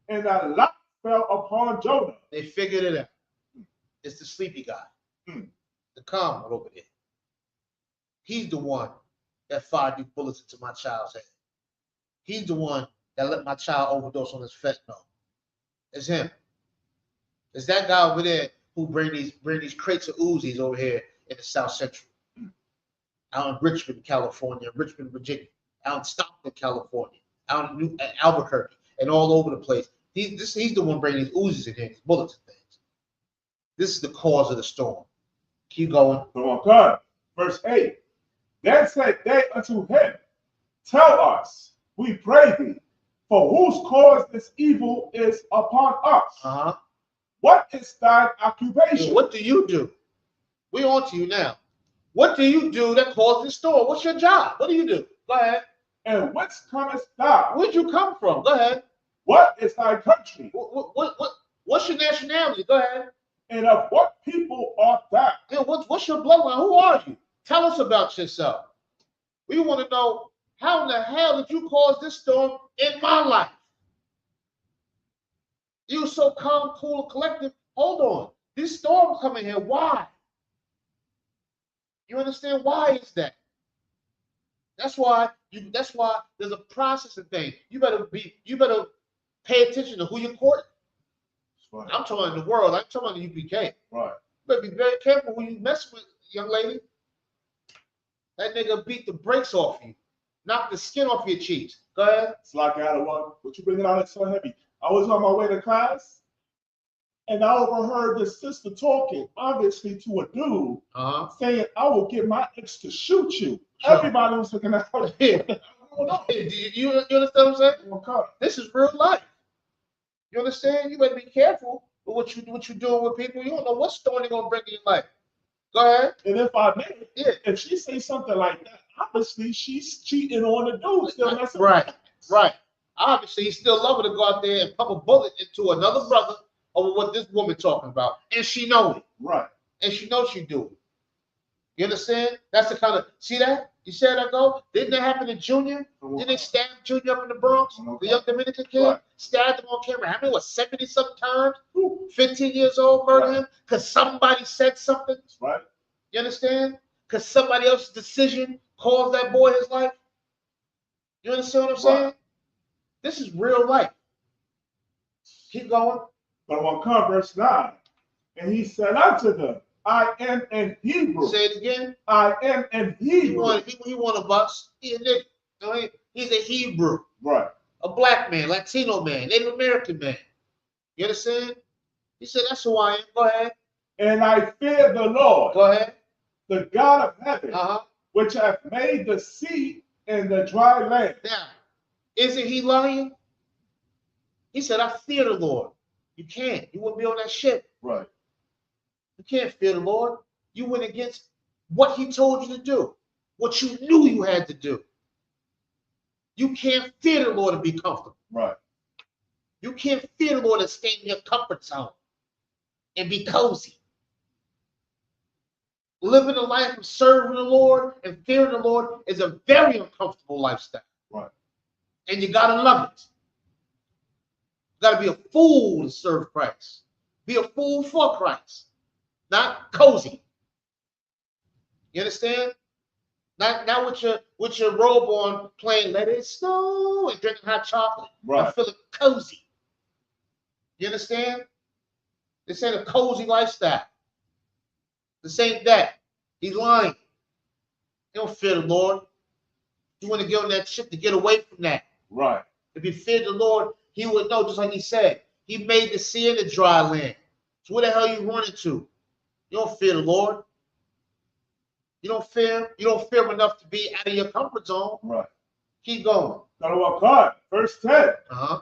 and a lot fell upon Jonah. They figured it out. It's the sleepy guy, the calm one over there. He's the one that fired these bullets into my child's head. He's the one that let my child overdose on his fentanyl. It's him. It's that guy over there who bring these crates of Uzis over here in the South Central, out in Richmond, California, Richmond, Virginia, out in Stockton, California, out in Albuquerque, and all over the place. He's the one bringing these Uzis in here, these bullets and things. This is the cause of the storm. Keep going. Go on, God. Verse 8. Then said they unto him, tell us, we pray thee, for whose cause this evil is upon us. What is thine occupation? What do you do? We on to you now. What do you do that caused this storm? What's your job? What do you do? Go ahead. And whence comest thou? Where'd you come from? Go ahead. What is thy country? What's your nationality? Go ahead. And of what people art thou? Yeah, what's your bloodline? Who are you? Tell us about yourself. We want to know, how in the hell did you cause this storm in my life? You were so calm, cool, and collected. Hold on. This storm's coming here. Why? You understand why is that? That's why there's a process of things. You better pay attention to who you're courting. Right. I'm talking about the world. I'm talking about the UPK. Right. You better be very careful who you mess with, young lady. That nigga beat the brakes off you. Knock the skin off your cheeks. Go ahead. It's like I had one. What you bringing out? It's so heavy. I was on my way to class, and I overheard this sister talking, obviously to a dude, saying, I will get my ex to shoot you. Everybody was looking at her. You understand what I'm saying? Okay. This is real life. You understand? You better be careful with what you're doing with people. You don't know what storm they're gonna bring in your life. Go ahead. And if I may, if she say something like that, obviously she's cheating on the dude. Still messing right. Obviously, he's still loving to go out there and pump a bullet into another brother over what this woman talking about, and she know it. Right. And she knows she do it. You understand? That's the kind of, see that? You see how that go? Didn't that happen to Junior? Didn't they stab Junior up in the Bronx? The young Dominican kid? Right. Stabbed him on camera. How many, 70-something times? 15 years old, murdered him because somebody said something? Right. You understand? Because somebody else's decision caused that boy his life. You understand what I'm saying? This is real life. Keep going. But on verse 9, and he said unto them, I am an Hebrew. Say it again. I am an Hebrew. He one of us. He a nigga. He's a Hebrew. Right. A black man, Latino man, Native American man. You understand? He said, that's who I am. Go ahead. And I fear the Lord. Go ahead. The God of heaven, Uh-huh. which hath made the sea and the dry land. Now, isn't he lying? He said, I fear the Lord. You can't. You wouldn't be on that ship. Right. You can't fear the Lord. You went against what he told you to do, what you knew you had to do. You can't fear the Lord and be comfortable. Right. You can't fear the Lord and stay in your comfort zone and be cozy. Living a life of serving the Lord and fearing the Lord is a very uncomfortable lifestyle. Right. And you gotta love it. You gotta be a fool to serve Christ. Be a fool for Christ, not cozy. You understand? Not with your robe on, playing "Let It Snow" and drinking hot chocolate. Right. I'm feeling cozy. You understand? This ain't a cozy lifestyle. This ain't that. He's lying. You don't fear the Lord. You want to get on that ship to get away from that. Right. If you feared the Lord, he would know, just like he said. He made the sea and the dry land. So where the hell you running to? You don't fear the Lord. You don't fear him enough to be out of your comfort zone. Right. Keep going. Verse 10. Uh-huh.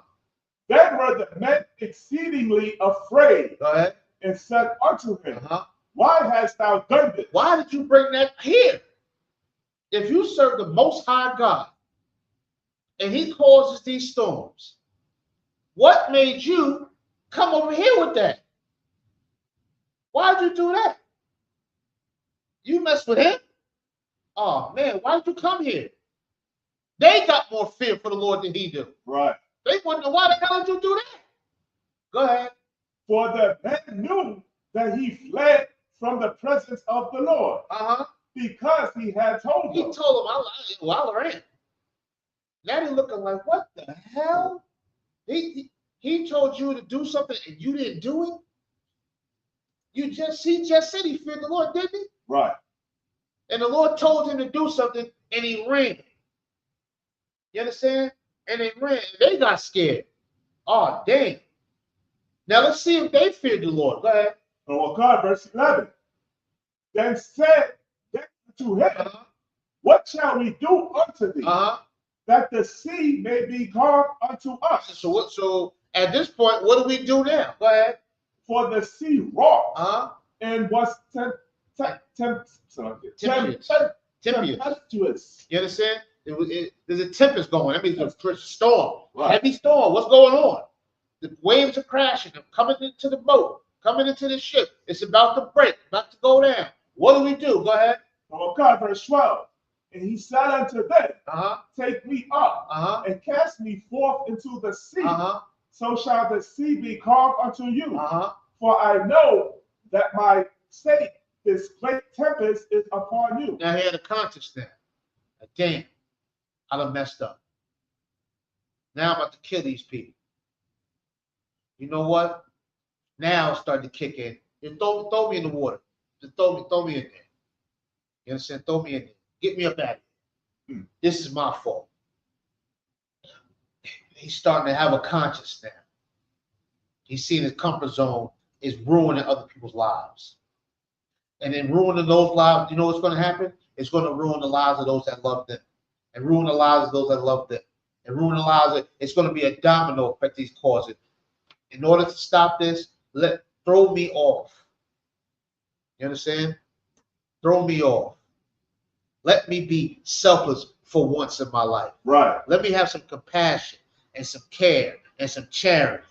Then were the men exceedingly afraid. Go ahead. And said unto him, Uh-huh. Why hast thou done this? Why did you bring that here? If you serve the Most High God and he causes these storms, what made you come over here with that? Why did you do that? You mess with him? Oh, man, why did you come here? They got more fear for the Lord than he do. Right. They wonder, why the hell did you do that? Go ahead. For the men knew that he fled from the presence of the Lord. Uh-huh. Because he had told them. He told them, I ran. Now they're looking like, what the hell? He told you to do something and you didn't do it? He just said he feared the Lord, didn't he? Right. And the Lord told him to do something and he ran. You understand? And they ran. And they got scared. Oh, dang. Now let's see if they feared the Lord. Go ahead. Oh, God, verse 11. Then said they to him, What shall we do unto thee, that the sea may be calm unto us? So at this point, what do we do now? Go ahead. For the sea rocked and was tempestuous. You understand? There's a tempest going. That means a storm. Right. Heavy storm. What's going on? The waves are crashing. They're coming into the boat, coming into the ship. It's about to break, about to go down. What do we do? Go ahead. Oh, God, verse 12. And he said unto them, Take me up and cast me forth into the sea. So shall the sea be calm unto you. For I know that my state, this great tempest, is upon you. Now he had a conscience now. Damn, I done messed up. Now I'm about to kill these people. You know what? Now it's starting to kick in. Just throw me in the water. Just throw me in there. You understand? Throw me in there. Get me up out of here. This is my fault. He's starting to have a conscience now. He's seeing his comfort zone is ruining other people's lives. And in ruining those lives, you know what's going to happen? It's going to ruin the lives of those that love them. And ruin the lives of those that love them. And ruin the lives of, it's going to be a domino effect he's causing. In order to stop this, throw me off. You understand? Throw me off. Let me be selfless for once in my life. Right. Let me have some compassion and some care and some charity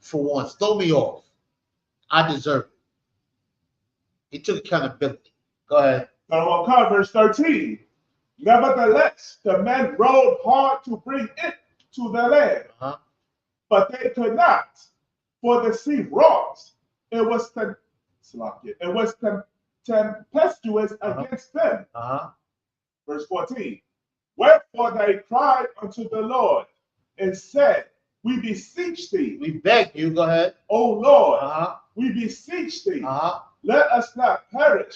for once. Throw me off. I deserve it. He took accountability. Go ahead. Verse 13. Nevertheless, the men rowed hard to bring it to the land, but they could not, for the sea rocked. It was tempestuous against them. Verse 14. Wherefore they cried unto the Lord and said, We beseech thee. We beg you. Go ahead. O Lord, we beseech thee, let us not perish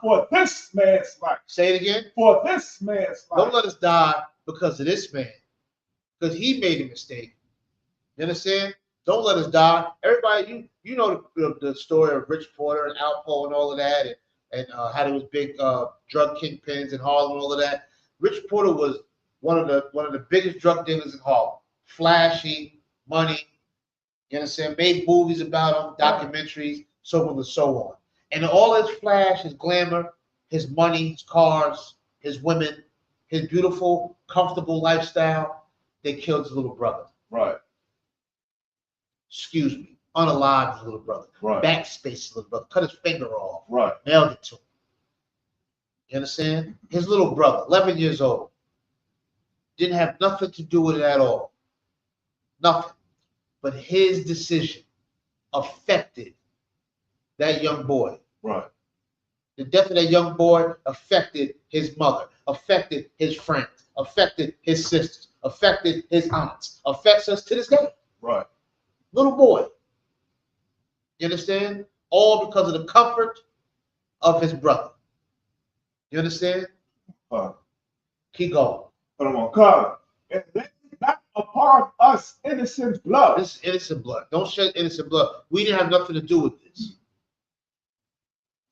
for this man's life. Say it again. For this man's life. Don't let us die because of this man, because he made a mistake. You understand? Don't let us die. Everybody, you know the story of Rich Porter and Alpo and all of that, and how there was big drug kingpins in Harlem and all of that. Rich Porter was one of the biggest drug dealers in Harlem. Flashy, money. You understand? Made movies about him, documentaries, so on and so on. And all his flash, his glamour, his money, his cars, his women, his beautiful, comfortable lifestyle, they killed his little brother. Right. Excuse me. Unalived his little brother. Right. Backspace his little brother. Cut his finger off. Right. Nailed it to him. You understand? His little brother, 11 years old, didn't have nothing to do with it at all. Nothing. But his decision affected that young boy. Right. The death of that young boy affected his mother, affected his friends, affected his sisters, affected his aunts, affects us to this day. Right. Little boy. You understand? All because of the comfort of his brother. You understand? Keep going. But I'm gonna cut it. And lay not upon us innocent blood. This is innocent blood. Don't shed innocent blood. We didn't have nothing to do with this.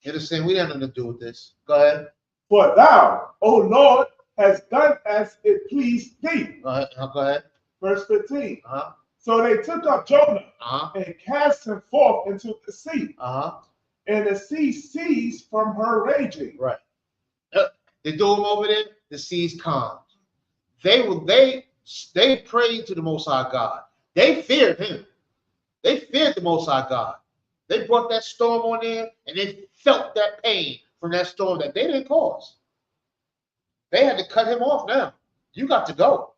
You understand? We didn't have nothing to do with this. Go ahead. For thou, O Lord, hast done as it pleased thee. Go ahead. Verse 15. Uh-huh. So they took up Jonah and cast him forth into the sea. And the sea ceased from her raging. Right. They threw him over there, the seas calmed. They prayed to the Most High God. They feared him. They feared the Most High God. They brought that storm on there, and they felt that pain from that storm that they didn't cause. They had to cut him off now. You got to go.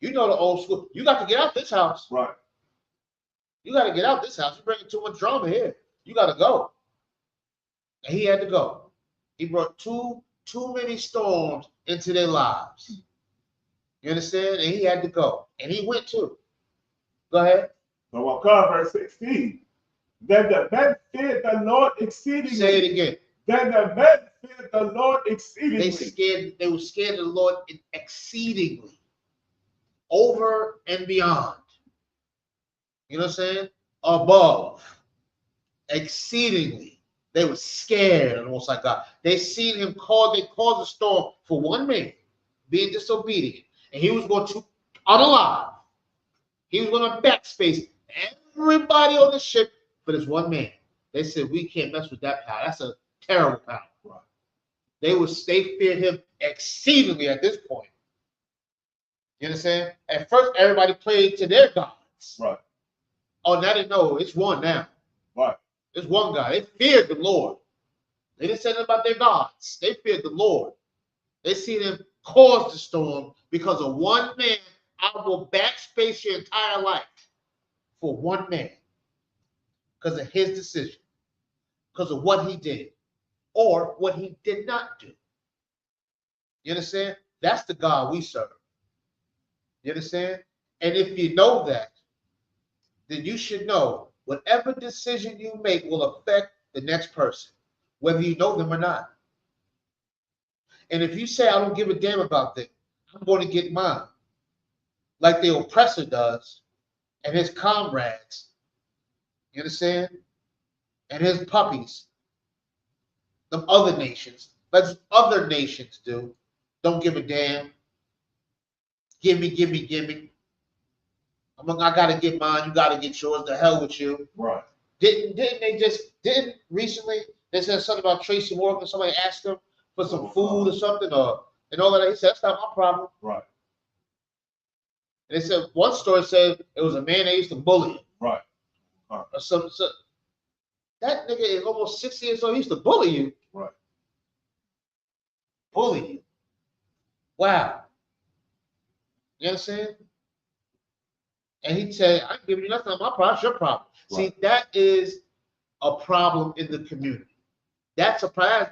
You know the old school. You got to get out this house. Right. You got to get out this house. You're bringing too much drama here. You got to go. And he had to go. He brought too many storms into their lives. You understand? And he had to go. And he went too. Go ahead. So we'll come, verse 16. Then the men feared the Lord exceedingly. Say it again. Then the men feared the Lord exceedingly. They were scared of the Lord exceedingly. Over and beyond. You know what I'm saying? Above. Exceedingly. They were scared of the Most High God. They seen him they caused a storm for one man being disobedient. And he was going to unalive. He was going to backspace everybody on the ship for this one man. They said, we can't mess with that power. That's a terrible power. Right. They feared him exceedingly at this point. You understand? At first, everybody prayed to their gods. Right. Oh, now they know it's one now. Right. It's one God. They feared the Lord. They didn't say nothing about their gods. They feared the Lord. They seen him cause the storm because of one man. I will backspace your entire life for one man because of his decision, because of what he did or what he did not do. You understand? That's the God we serve. You understand? And if you know that, then you should know whatever decision you make will affect the next person, whether you know them or not. And if you say, I don't give a damn about them, I'm going to get mine, like the oppressor does, and his comrades, you understand? And his puppies, them other nations, like other nations do, don't give a damn. Give me. I gotta get mine. You gotta get yours. The hell with you. Right. Didn't recently they said something about Tracy Morgan? Somebody asked him for some food or something, and all of that. He said that's not my problem. Right. And they said one story said it was a man that used to bully him. Right. So that nigga is almost 60 years old. He used to bully you. Right. Bully you. Wow. You understand? And he said, I ain't giving you nothing on my problem, it's your problem. Right. See, that is a problem in the community. That's a problem.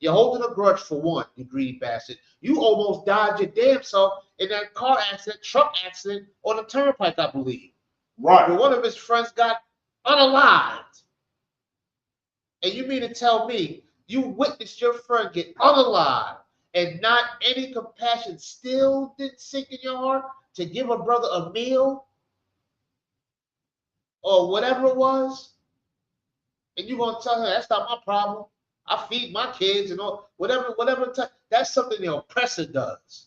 You're holding a grudge for one, you greedy bastard. You almost died your damn self in that car accident, truck accident on the turnpike, I believe. Right. Where one of his friends got unalived. And you mean to tell me you witnessed your friend get unalive and not any compassion still didn't sink in your heart to give a brother a meal or whatever it was? And you're going to tell her, that's not my problem. I feed my kids and all, whatever. That's something the oppressor does.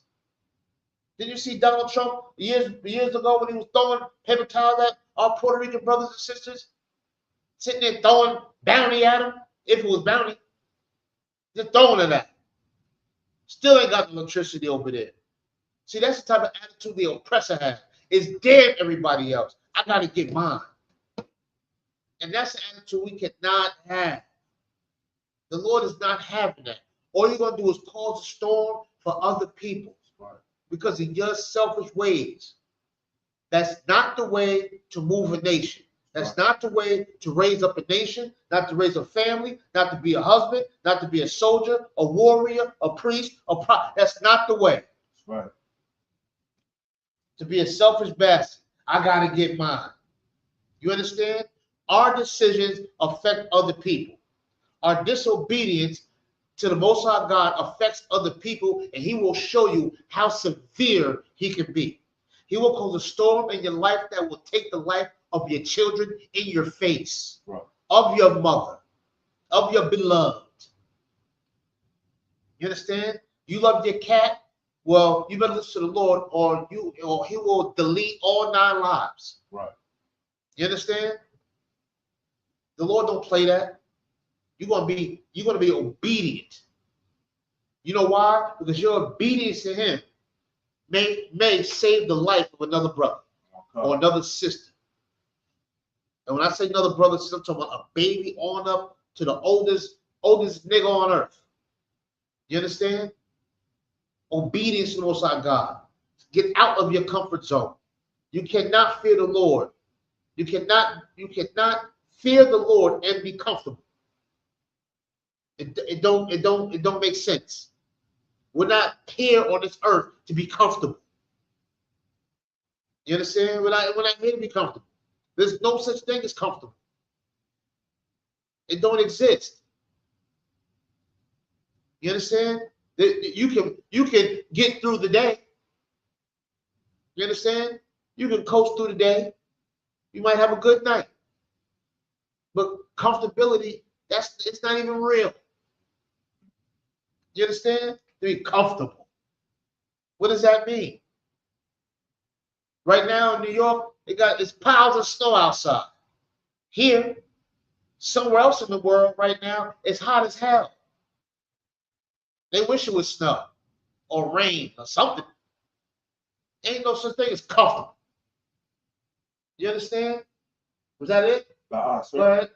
Did you see Donald Trump years ago when he was throwing paper towels at our Puerto Rican brothers and sisters? Sitting there throwing bounty at them, if it was bounty. Just throwing it at them. Still ain't got the electricity over there. See, that's the type of attitude the oppressor has. It's damn everybody else. I got to get mine. And that's the attitude we cannot have. The Lord is not having that. All you're going to do is cause a storm for other people because of your selfish ways. That's not the way to move a nation. That's not the way to raise up a nation, not to raise a family, not to be a husband, not to be a soldier, a warrior, a priest, a prophet. That's not the way. Right. To be a selfish bastard. I got to get mine. You understand? Our decisions affect other people. Our disobedience to the Most High God affects other people, and he will show you how severe he can be. He will cause a storm in your life that will take the life of your children in your face, right, of your mother, of your beloved. You understand? You love your cat? Well, you better listen to the Lord, or he will delete all 9 lives. Right. You understand? The Lord don't play that. You're gonna be obedient. You know why? Because your obedience to him may save the life of another brother or another sister. And when I say another brother, I'm talking about a baby on up to the oldest nigga on earth. You understand? Obedience to the Most High God. Get out of your comfort zone. You cannot fear the Lord. You cannot fear the Lord and be comfortable. It don't make sense. We're not here on this earth to be comfortable. You understand? We're not here to be comfortable. There's no such thing as comfortable. It don't exist. You understand? You can get through the day. You understand? You can coast through the day. You might have a good night. But comfortability, it's not even real. You understand? To be comfortable. What does that mean? Right now in New York, it's piles of snow outside. Here, somewhere else in the world right now, it's hot as hell. They wish it was snow or rain or something. Ain't no such thing as comfortable. You understand? Was that it? Sir. Go ahead.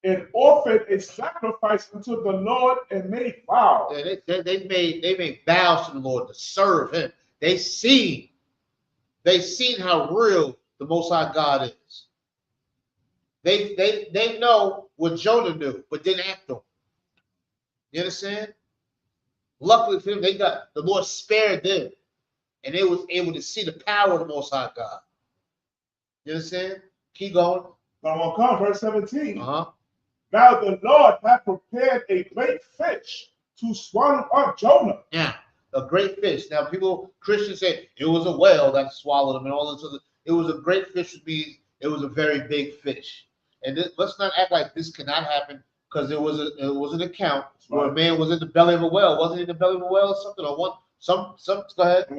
And offered a sacrifice unto the Lord and made vows. Yeah, they made vows to the Lord to serve him. They seen how real the Most High God is. They know what Jonah knew, but didn't act on it. You understand? Luckily for them, the Lord spared them, and they was able to see the power of the Most High God. You understand? Keep going. Now I'm going to come, verse 17. Uh-huh. Now the Lord hath prepared a great fish to swallow up Jonah. Yeah, a great fish. Now Christians say it was a whale that swallowed him and all this other. It was a great fish, which means it was a very big fish. And let's not act like this cannot happen, because it was an account where a man was in the belly of a whale. Wasn't he in the belly of a whale or something? Or some go ahead. It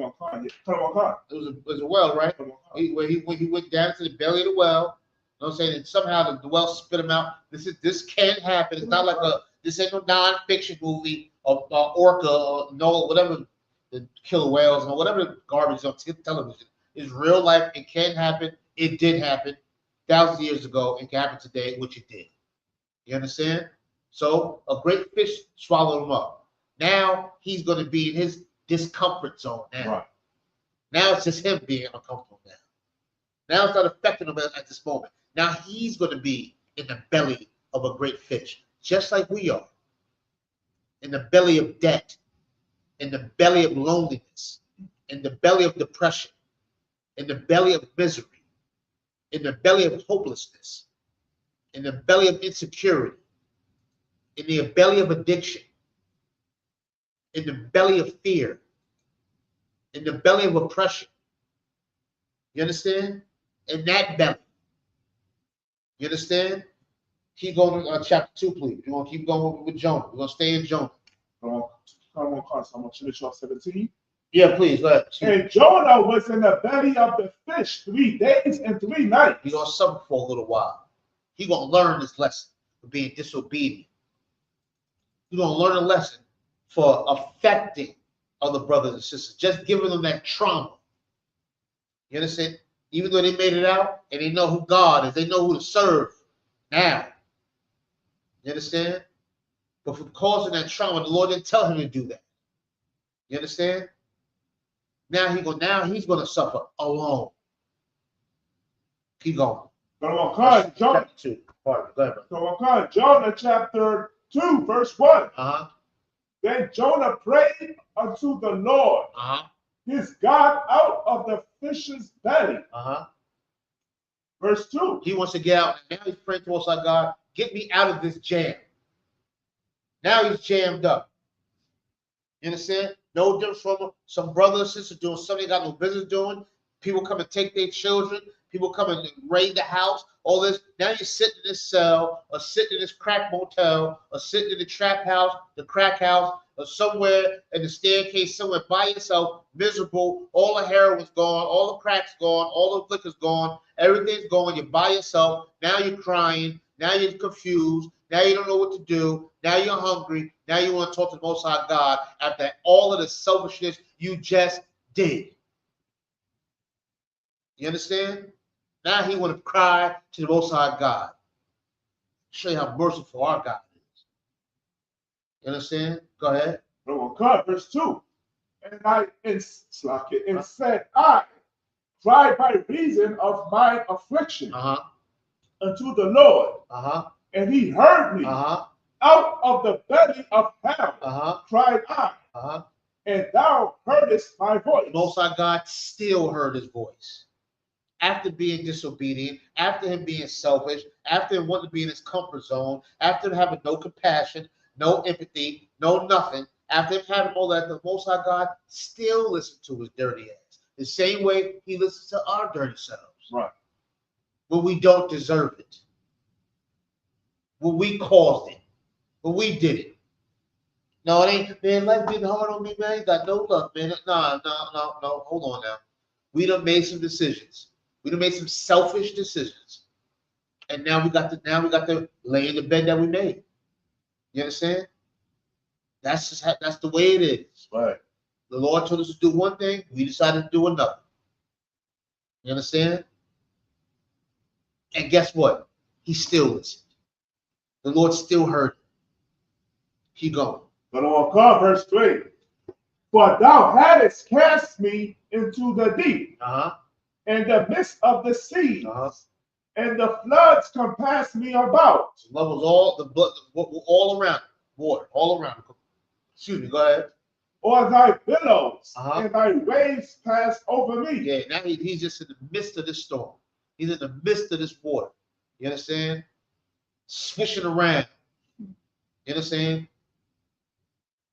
was a whale, right? When he went down to the belly of the whale. You know what I'm saying? And somehow the whale spit him out. This can't happen. It's not like this ain't no non-fiction movie of Orca or no whatever the killer whales or whatever garbage on television. It's real life. It can happen. It did happen thousands of years ago. It can happen today, which it did. You understand? So a great fish swallowed him up. Now he's going to be in his discomfort zone now. Right. Now it's just him being uncomfortable now. Now it's not affecting him at this moment. Now he's going to be in the belly of a great fish, just like we are. In the belly of debt, in the belly of loneliness, in the belly of depression, in the belly of misery, in the belly of hopelessness, in the belly of insecurity, in the belly of addiction, in the belly of fear, in the belly of oppression. You understand? In that belly. You understand? Keep going to chapter 2, please. We're going to keep going with Jonah. We're going to stay in Jonah. I'm going to finish off 17. Yeah, please, go ahead. And Jonah was in the belly of the fish 3 days and 3 nights. He's going to suffer for a little while. He's going to learn this lesson for being disobedient. He's going to learn a lesson for affecting other brothers and sisters, just giving them that trauma. You understand? Even though they made it out and they know who God is, they know who to serve now. You understand? But for causing that trauma, the Lord didn't tell him to do that. You understand? Now he's going to suffer alone. Keep going. Jonah chapter 2, verse 1. Then Jonah prayed unto the Lord, his God, out of the fish's belly. Verse 2. He wants to get out. Now he's praying to us like, God, get me out of this jam. Now he's jammed up. You understand? No difference from some brother or sister doing something they got no business doing. People come and take their children. People come and raid the house. All this. Now you're sitting in this cell, or sitting in this crack motel, or sitting in the trap house, the crack house, or somewhere in the staircase, somewhere by yourself, miserable. All the heroin's gone, all the crack's gone, all the liquor's gone, everything's gone. You're by yourself. Now you're crying. Now you're confused. Now you don't know what to do. Now you're hungry. Now you want to talk to the Most High God after all of the selfishness you just did. You understand? Now he want to cry to the Most High God. Show you how merciful our God is. You understand? Go ahead. Verse 2. And said, I cried by reason of my affliction unto the Lord. And he heard me. Out of the belly of hell cried I. And thou heardest my voice. The Most High God still heard his voice. After being disobedient, after him being selfish, after him wanting to be in his comfort zone, after him having no compassion, no empathy, no nothing, after him having all that, the Most High God still listened to his dirty ass. The same way he listens to our dirty selves. Right. When we don't deserve it. When we caused it. When we did it. No, it ain't, man, life being hard on me, man. You got no luck, man. No. Hold on now. We done made some decisions. We done made some selfish decisions. And now we got to lay in the bed that we made. You understand? That's the way it is. Right. The Lord told us to do one thing, we decided to do another. You understand? And guess what? He still listened. The Lord still heard him. Keep going. Verse 3. For thou hadst cast me into the deep, and the midst of the seas, and the floods compassed me about. So love was all the blood, all around, water, all around. Excuse me, go ahead. Or thy billows and thy waves passed over me. Yeah, now he's just in the midst of this storm. He's in the midst of this water. You understand? Swishing around. You understand?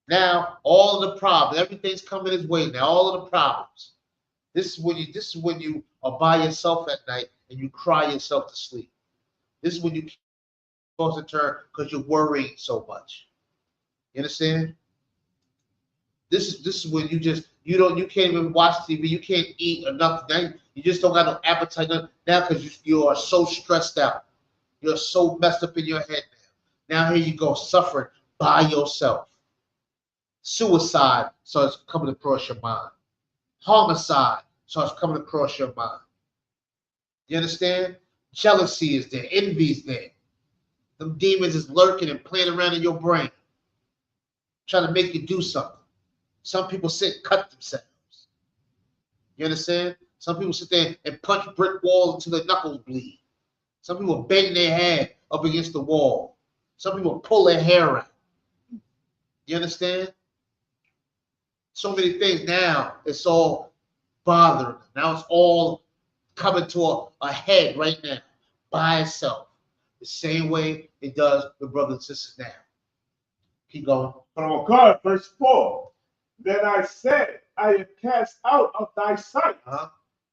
Now all of the problems, everything's coming his way. Now all of the problems. This is when you are by yourself at night and you cry yourself to sleep. This is when you toss and turn because you're worrying so much. You understand? This is when you can't even watch TV, you can't eat enough. Now you just don't got no appetite now because you are so stressed out. You're so messed up in your head now. Now here you go, suffering by yourself. Suicide starts coming across your mind. Homicide starts coming across your mind. You understand? Jealousy is there. Envy is there. Them demons is lurking and playing around in your brain, trying to make you do something. Some people sit and cut themselves. You understand? Some people sit there and punch brick walls until their knuckles bleed. Some people bang their head up against the wall. Some people pull their hair out. You understand? So many things now, it's all bothering them. Now it's all coming to a head right now by itself. The same way it does with brothers and sisters now. Keep going. From God, verse 4. Then I said, I am cast out of thy sight.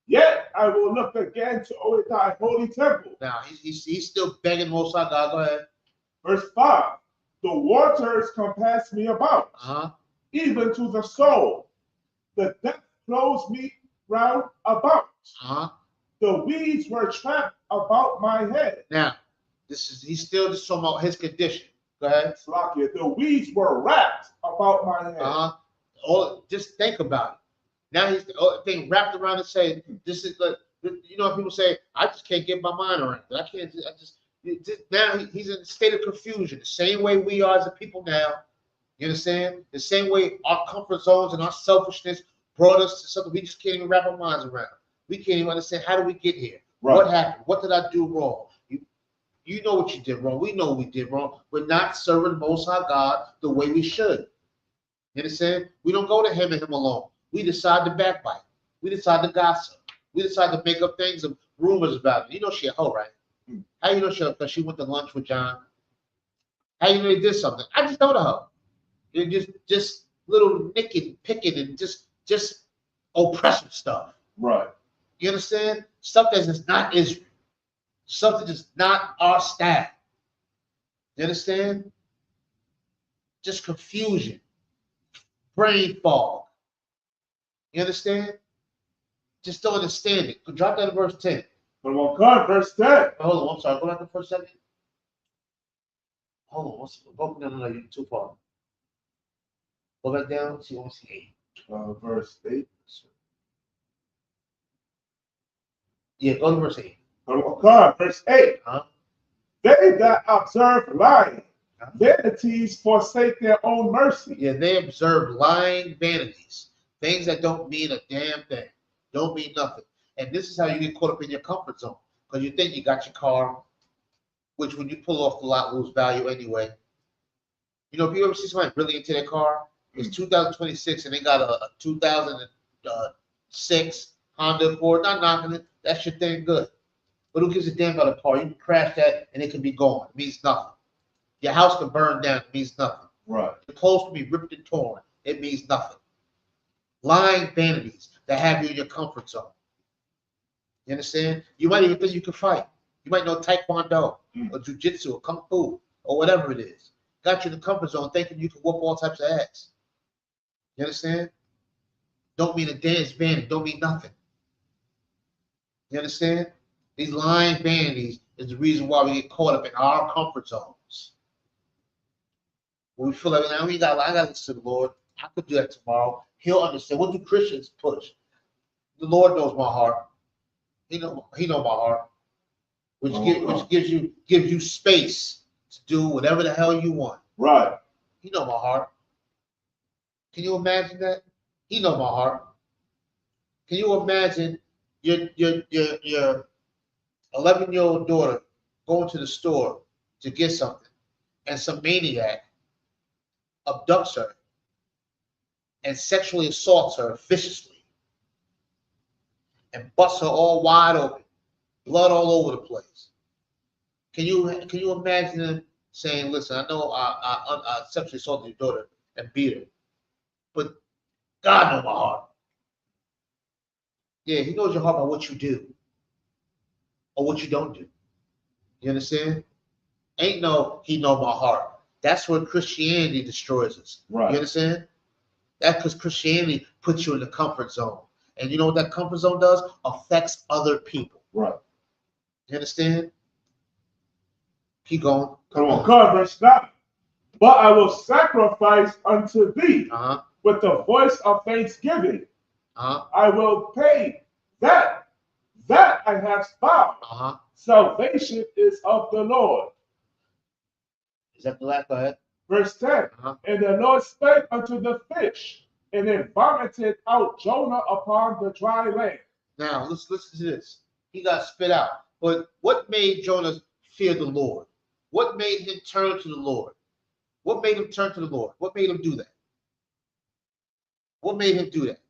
Yet I will look again to thy holy temple. Now he's still begging Most High God. Go ahead. Verse 5. The waters compass me about, even to the soul. The depth closed me round about. The weeds were trapped about my head. Now, he's still just talking about his condition. Go ahead. The weeds were wrapped about my head. Just think about it. Now he's the thing wrapped around and saying, "This is the." You know, people say, "I just can't get my mind around it. I can't. I just." Now he's in a state of confusion. The same way we are as a people now. You understand? The same way our comfort zones and our selfishness brought us to something we just can't even wrap our minds around. We can't even understand, how do we get here? Right. What happened? What did I do wrong? You know what you did wrong. We know what we did wrong. We're not serving Most High God the way we should. You understand? We don't go to him and him alone. We decide to backbite. We decide to gossip. We decide to make up things and rumors about it. You know she a hoe, right? How you know she? Because she went to lunch with John. How you know they did something? I just know the hoe. You're just little nicking, picking, and just oppressive stuff. Right. You understand? Stuff that is not Israel. Something that's not our style. You understand? Just confusion. Brain fog. You understand? Just don't understand it. Drop that to verse 10. But on God, verse 10. Hold on, I'm sorry. Go back to the first second. Hold on. No, you're too far. Go back down. See, 8. Verse 8. Yeah, go to verse 8. God, verse 8. They that observe lying, vanities forsake their own mercy. Yeah, they observe lying vanities, things that don't mean a damn thing, don't mean nothing. And this is how you get caught up in your comfort zone, because you think you got your car, which when you pull off the lot lose value anyway. You know, if you ever see somebody really into their car, it's 2026 and they got a 2006 Honda Accord. Not knocking it, that's your thing, good. But who gives a damn about a car? You can crash that and it can be gone. It means nothing. Your house can burn down. It means nothing. Right. Your clothes can be ripped and torn. It means nothing. Lying vanities that have you in your comfort zone. You understand? You might even think you can fight. You might know Taekwondo or Jiu-Jitsu or Kung Fu or whatever it is. Got you in the comfort zone thinking you can whoop all types of ass. You understand? Don't mean a dance vanity. Don't mean nothing. You understand? These lying vanities is the reason why we get caught up in our comfort zones. When we feel like, now I got to listen to the Lord. I could do that tomorrow. He'll understand. What do Christians push? The Lord knows my heart. He know my heart. Which gives you space to do whatever the hell you want. Right. He know my heart. Can you imagine that? He know my heart. Can you imagine your 11-year-old daughter going to the store to get something, and some maniac abducts her and sexually assaults her viciously and busts her all wide open, blood all over the place? Can you imagine them saying, "Listen, I know I sexually assaulted your daughter and beat her, but God knows my heart." Yeah, he knows your heart by what you do or what you don't do. You understand? He know my heart. That's where Christianity destroys us. Right. You understand? That's because Christianity puts you in the comfort zone. And you know what that comfort zone does? Affects other people. Right. You understand? Keep going. Come on, God, verse 9. But I will sacrifice unto thee with the voice of thanksgiving. I will pay that I have vowed. Salvation is of the Lord. Is that the last? Go ahead. Verse 10. And the Lord spake unto the fish, and it vomited out Jonah upon the dry land. Now, let's listen to this. He got spit out. But what made Jonah fear the Lord? What made him turn to the Lord? What made him turn to the Lord? What made him do that? What made him do that?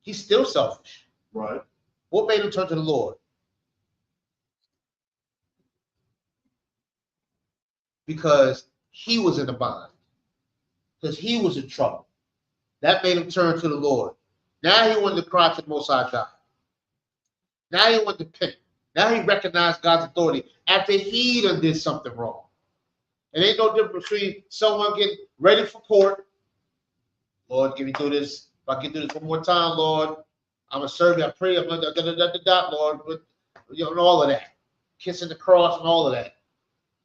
He's still selfish. Right. What made him turn to the Lord? Because he was in the bind because he was in trouble. That made him turn to the Lord. Now he wanted to cry to the Most High God. Now he wanted to pay. Now he recognized God's authority after he done did something wrong. It ain't no difference between someone getting ready for court. Lord, get me through this. If I can do this one more time, Lord, I'm going to serve you. I pray. I'm going to, Lord, with, and all of that. Kissing the cross and all of that.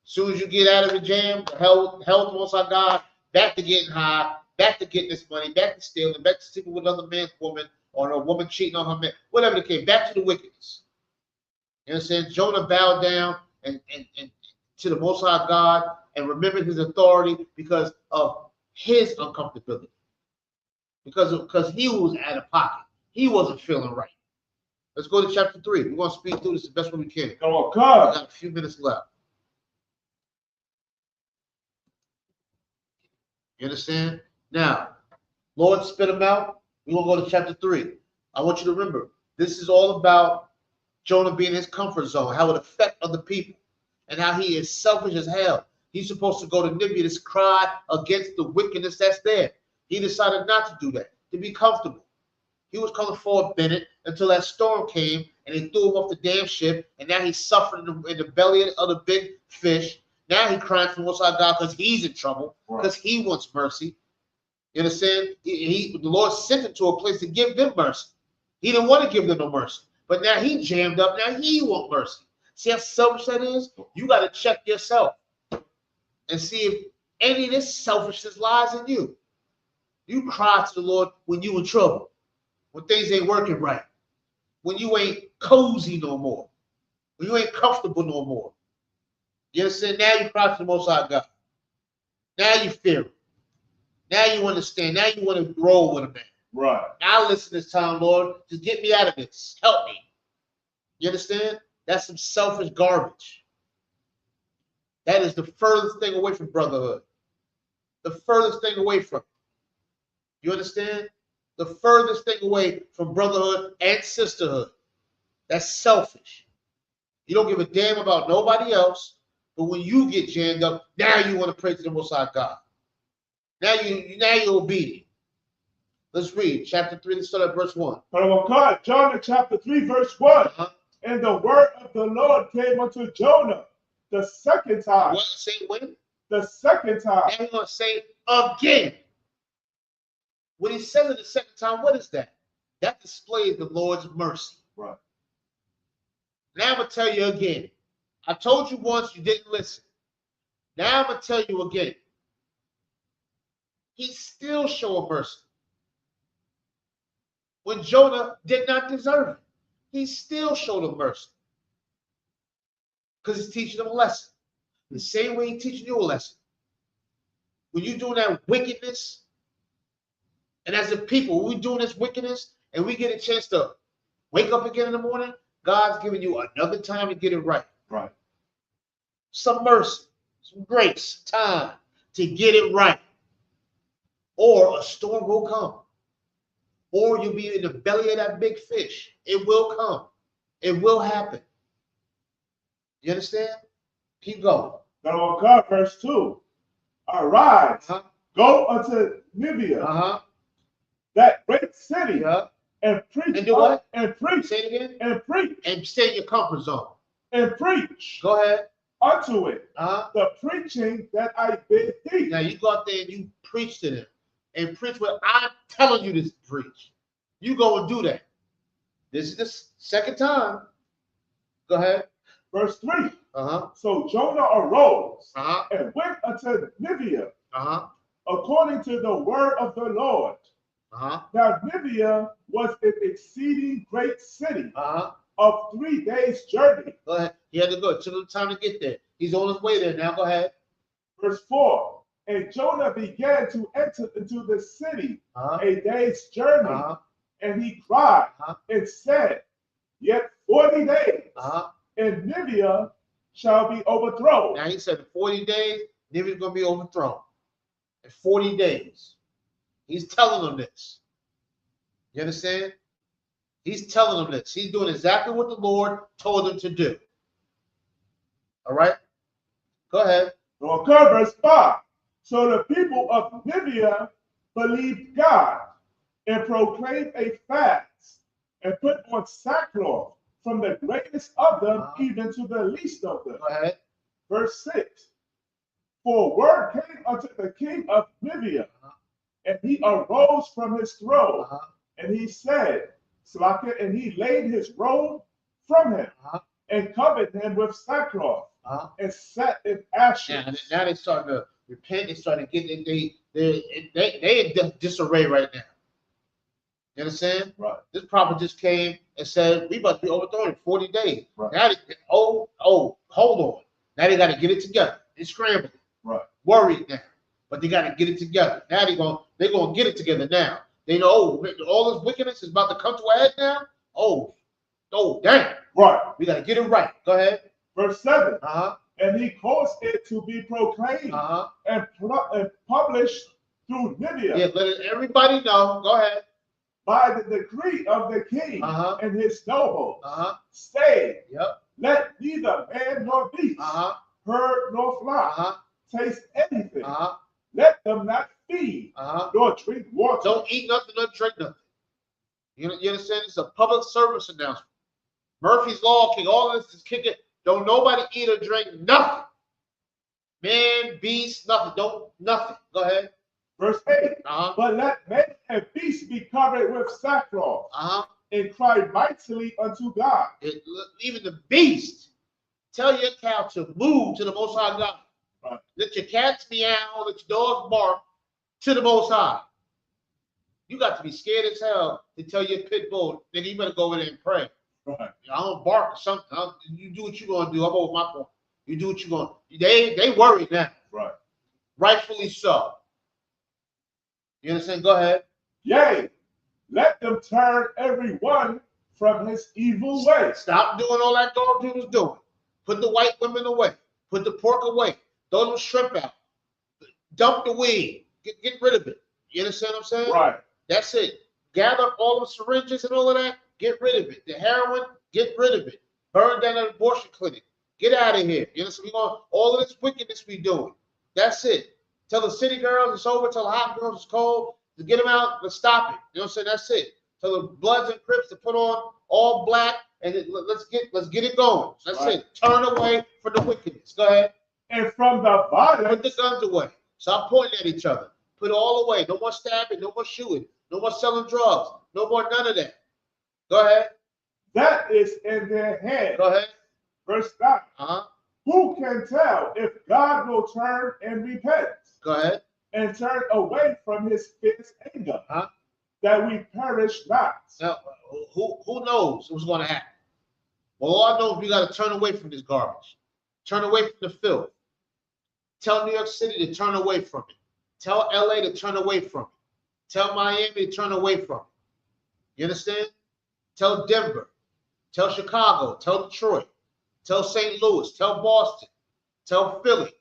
As soon as you get out of the jam, the hell with the Most High God, back to getting high, back to getting this money, back to stealing, back to sleeping with another man's woman, or a woman cheating on her man, whatever the case, back to the wickedness. You know what I'm saying? Jonah bowed down and to the Most High God and remembered his authority because of his uncomfortability. Because he was out of pocket. He wasn't feeling right. Let's go to chapter 3. We're going to speed through this the best way we can. Oh, God. We got a few minutes left. You understand? Now, Lord spit him out. We're going to go to chapter 3. I want you to remember, this is all about Jonah being in his comfort zone, how it affects other people, and how he is selfish as hell. He's supposed to go to Nineveh to cry against the wickedness that's there. He decided not to do that, to be comfortable. He was coming for a minute until that storm came and they threw him off the damn ship, and now he's suffering in the belly of the big fish. Now he's crying for Most High God because he's in trouble, because he wants mercy. You understand? The Lord sent him to a place to give them mercy. He didn't want to give them no mercy, but now he jammed up. Now he wants mercy. See how selfish that is? You got to check yourself and see if any of this selfishness lies in you. You cry to the Lord when you in trouble, when things ain't working right, when you ain't cozy no more, when you ain't comfortable no more. You understand? Now you cry to the Most High God. Now you fear him. Now you understand. Now you want to roll with him, man. Right. Now listen this time, Lord. Just get me out of this. Help me. You understand? That's some selfish garbage. That is the furthest thing away from brotherhood. The furthest thing away from it. You understand? The furthest thing away from brotherhood and sisterhood. That's selfish. You don't give a damn about nobody else, but when you get jammed up, now you want to pray to the Most High God. Now you're obedient. Let's read chapter 3. Let's start at verse 1. God, Jonah chapter 3, verse 1. And the word of the Lord came unto Jonah the second time. What? Say when? The second time. And he's going to say again. When he says it the second time, what is that? That displays the Lord's mercy. Right. Now I'm going to tell you again. I told you once, you didn't listen. Now I'm going to tell you again. He's still showing mercy. When Jonah did not deserve it, he still showed him mercy. Because he's teaching him a lesson. The same way he's teaching you a lesson. When you're doing that wickedness, and as a people, when we're doing this wickedness, and we get a chance to wake up again in the morning, God's giving you another time to get it right. Right. Some mercy, some grace, time to get it right. Or a storm will come. Or you'll be in the belly of that big fish. It will come. It will happen. You understand? Keep going. Now, God, verse 2. Arise, go unto Nineveh, that great city, and preach. And do what? And preach. Say it again. And preach. And stay in your comfort zone. And preach. Go ahead. Unto it. The preaching that I bid thee. Now you go out there and you preach to them. And preach what I'm telling you to preach. You go and do that. This is the second time. Go ahead. Verse 3. So Jonah arose and went unto Nineveh according to the word of the Lord. Now Nineveh was an exceeding great city of 3 days' journey. Go ahead. He had to go. It took him time to get there. He's on his way there now. Go ahead. Verse 4. And Jonah began to enter into the city a day's journey. And he cried and said, yet 40 days, and Nineveh shall be overthrown. Now he said in 40 days, Nineveh is going to be overthrown. In 40 days. He's telling them this. You understand? He's telling them this. He's doing exactly what the Lord told him to do. All right? Go ahead. Okay, verse 5. So the people of Libya believed God and proclaimed a fast and put on sackcloth from the greatest of them even to the least of them. Go ahead. Verse 6. For word came unto the king of Libya, and he arose from his throne, and he said, Slacken, and he laid his robe from him, and covered him with sackcloth, and sat in ashes. Now they're starting to repent. They're starting to get they in disarray right now. You understand? Right. This prophet just came and said, we must be overthrown in 40 days. Right. Now hold on. Now they got to get it together. They're scrambling. Right. Worried now. But they got to get it together. Now they're gonna get it together now. They know all this wickedness is about to come to a head now. Oh, damn. Right. We got to get it right. Go ahead. Verse 7. Uh-huh. And he caused it to be proclaimed and published through Libya. Yeah, let everybody know. Go ahead. By the decree of the king and his nobles, say, let neither man nor beast, herd nor flock, taste anything. Let them not feed nor drink water. Don't eat nothing, nor drink nothing. You understand? It's a public service announcement. Murphy's Law, King, all this is kicking. Don't nobody eat or drink nothing. Man, beast, nothing. Nothing. Go ahead. Verse 8. But let men and beasts be covered with sackcloth and cry mightily unto God. Even the beast. Tell your cow to move to the Most High God. Right. Let your cats meow, let your dogs bark to the Most High. You got to be scared as hell to tell your pit bull that you better go over there and pray. Right. I don't bark or something. You do what you're going to do. I'm over my point. You do what you're going to do. They worry now. Right. Rightfully so. You understand? Go ahead. Yea, let them turn every one from his evil way. Stop doing all that garbage was doing. Put the white women away. Put the pork away. Throw them shrimp out. Dump the weed. Get rid of it. You understand what I'm saying? Right. That's it. Gather all the syringes and all of that. Get rid of it. The heroin, get rid of it. Burn down an abortion clinic. Get out of here. You understand? All of this wickedness we doing. That's it. Tell the city girls it's over. Tell the hot girls it's cold. To get them out, let's stop it. You know what I'm saying? That's it. Tell the Bloods and Crips to put on all black and let's get it going. That's right. It. Turn away from the wickedness. Go ahead. And from the violence, put the guns away. Stop pointing at each other. Put it all away. No more stabbing. No more shooting. No more selling drugs. No more none of that. Go ahead. That is in their hand. Go ahead. Verse 9. Who can tell if God will turn and repent? Go ahead. And turn away from his fierce anger, that we perish not. Now, who knows what's going to happen? Well, all I know is we got to turn away from this garbage. Turn away from the filth. Tell New York City to turn away from it. Tell LA to turn away from it. Tell Miami to turn away from it. You understand? Tell Denver. Tell Chicago. Tell Detroit. Tell St. Louis. Tell Boston. Tell Philly.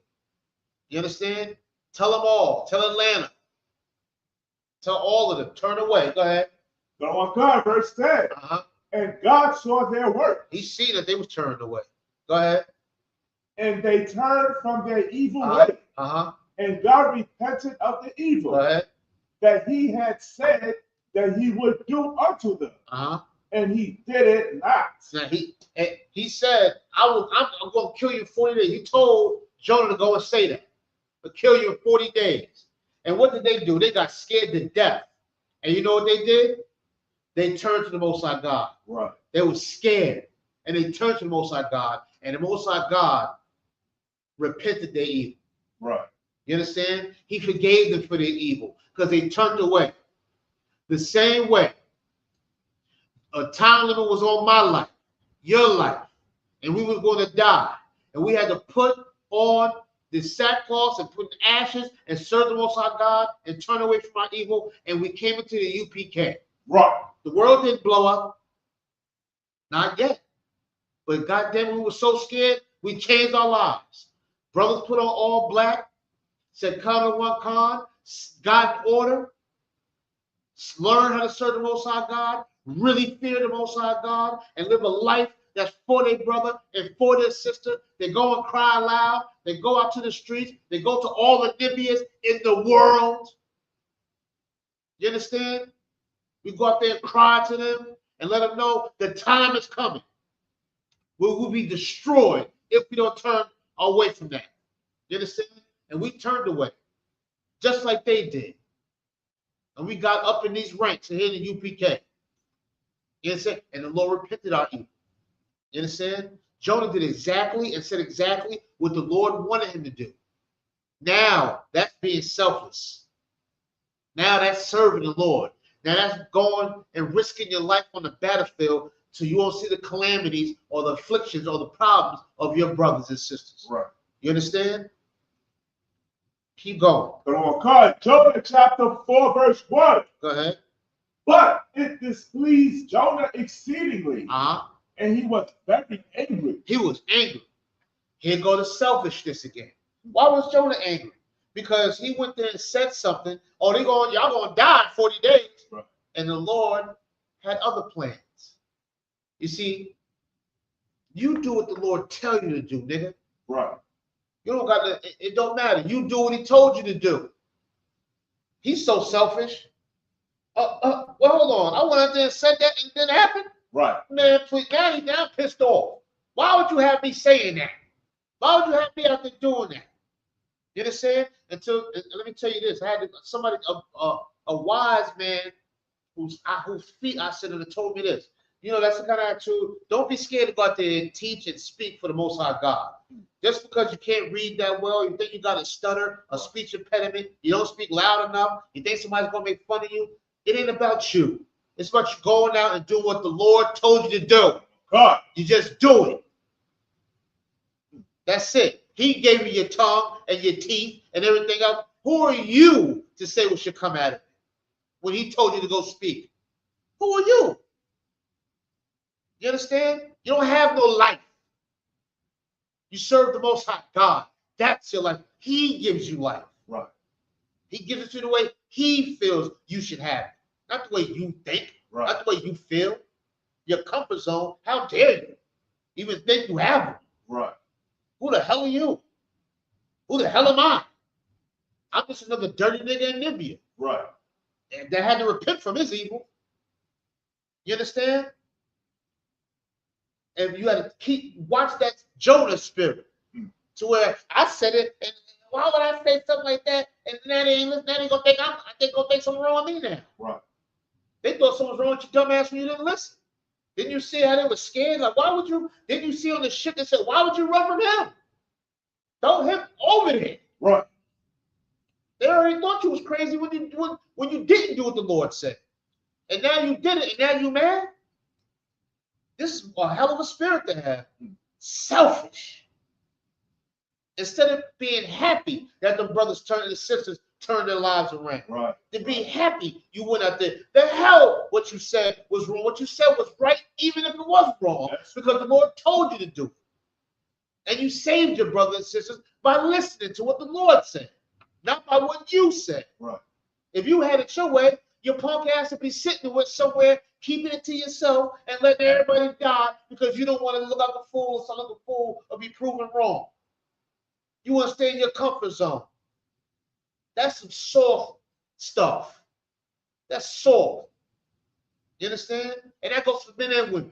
You understand? Tell them all. Tell Atlanta. Tell all of them. Turn away. Go ahead. Go on, God, verse 10. And God saw their work. He see that they was turned away. Go ahead. And they turned from their evil way. And God repented of the evil that he had said that he would do unto them. And he did it not. Now he said, I'm going to kill you in 40 days. He told Jonah to go and say that. But kill you in 40 days. And what did they do? They got scared to death. And you know what they did? They turned to the Most High God. Right. They were scared. And they turned to the Most High God. And the Most High God repented their evil. Right. You understand? He forgave them for their evil because they turned away. The same way a time limit was on my life, your life, and we were going to die. And we had to put on the sackcloth and put in ashes and serve the Most High God and turn away from our evil. And we came into the UPK. Right. The world didn't blow up. Not yet. But goddamn, we were so scared, we changed our lives. Brothers put on all black, said Khan one Khan, God order, learn how to serve the Most High God, really fear the Most High God, and live a life that's for their brother and for their sister. They go and cry loud. They go out to the streets. They go to all the Libyans in the world. You understand? We go out there and cry to them and let them know the time is coming. We will be destroyed if we don't turn away from that. You understand? And we turned away, just like they did. And we got up in these ranks and here in the UPK. You understand? And the Lord repented our evil. You understand? Jonah did exactly and said exactly what the Lord wanted him to do. Now, that's being selfless. Now that's serving the Lord. Now that's going and risking your life on the battlefield so you won't see the calamities or the afflictions or the problems of your brothers and sisters. Right. You understand? Keep going. Come on, God. Jonah chapter 4, verse 1. Go ahead. But it displeased Jonah exceedingly, and he was very angry. He was angry. Here go the selfishness again. Why was Jonah angry? Because he went there and said something. Oh, y'all gonna die in 40 days. Right. And the Lord had other plans. You see, you do what the Lord tell you to do, nigga. Right. You don't got to, it don't matter. You do what he told you to do. He's so selfish. Well, hold on. I went out there and said that and it didn't happen. Right. Man, please, now he's now pissed off. Why would you have me saying that? Why would you have me out there doing that? You understand? And let me tell you this. I had somebody, a wise man whose feet I said and told me this. You know, that's the kind of attitude. Don't be scared to go out there and teach and speak for the Most High God. Just because you can't read that well, you think you got a stutter, a speech impediment, you don't speak loud enough, you think somebody's going to make fun of you. It ain't about you. It's about you going out and doing what the Lord told you to do. God. You just do it. That's it. He gave you your tongue and your teeth and everything else. Who are you to say what should come out of it when he told you to go speak? Who are you? You understand? You don't have no life. You serve the Most High God. That's your life. He gives you life. Right. He gives it to you the way he feels you should have it. Not the way you think. Right. Not the way you feel. Your comfort zone, how dare you even think you have it? Right. Who the hell are you? Who the hell am I? I'm just another dirty nigga in Libya. Right. And that had to repent from his evil. You understand? And you had to watch that Jonah spirit to where I said it, and why would I say something like that? And now they ain't listening. Now they gonna think something wrong with me now. Right. They thought something was wrong with your dumb ass when you didn't listen. Didn't you see how they were scared? Like, why would you? Didn't you see on the ship that said, why would you run from him? Throw him over there. Right. They already thought you was crazy when you didn't do what the Lord said. And now you did it, and now you mad? This is a hell of a spirit to have. Selfish. Instead of being happy that the brothers and the sisters turned their lives around. Right. To be happy you went out there. The hell what you said was wrong. What you said was right, even if it was wrong. Yes. Because the Lord told you to do it. And you saved your brothers and sisters by listening to what the Lord said. Not by what you said. Right. If you had it your way, your punk ass would be sitting with somewhere, keeping it to yourself and letting everybody die because you don't want to look like a fool or sound like a fool or be proven wrong. You want to stay in your comfort zone. That's some soft stuff. That's soft. You understand? And that goes for men and women.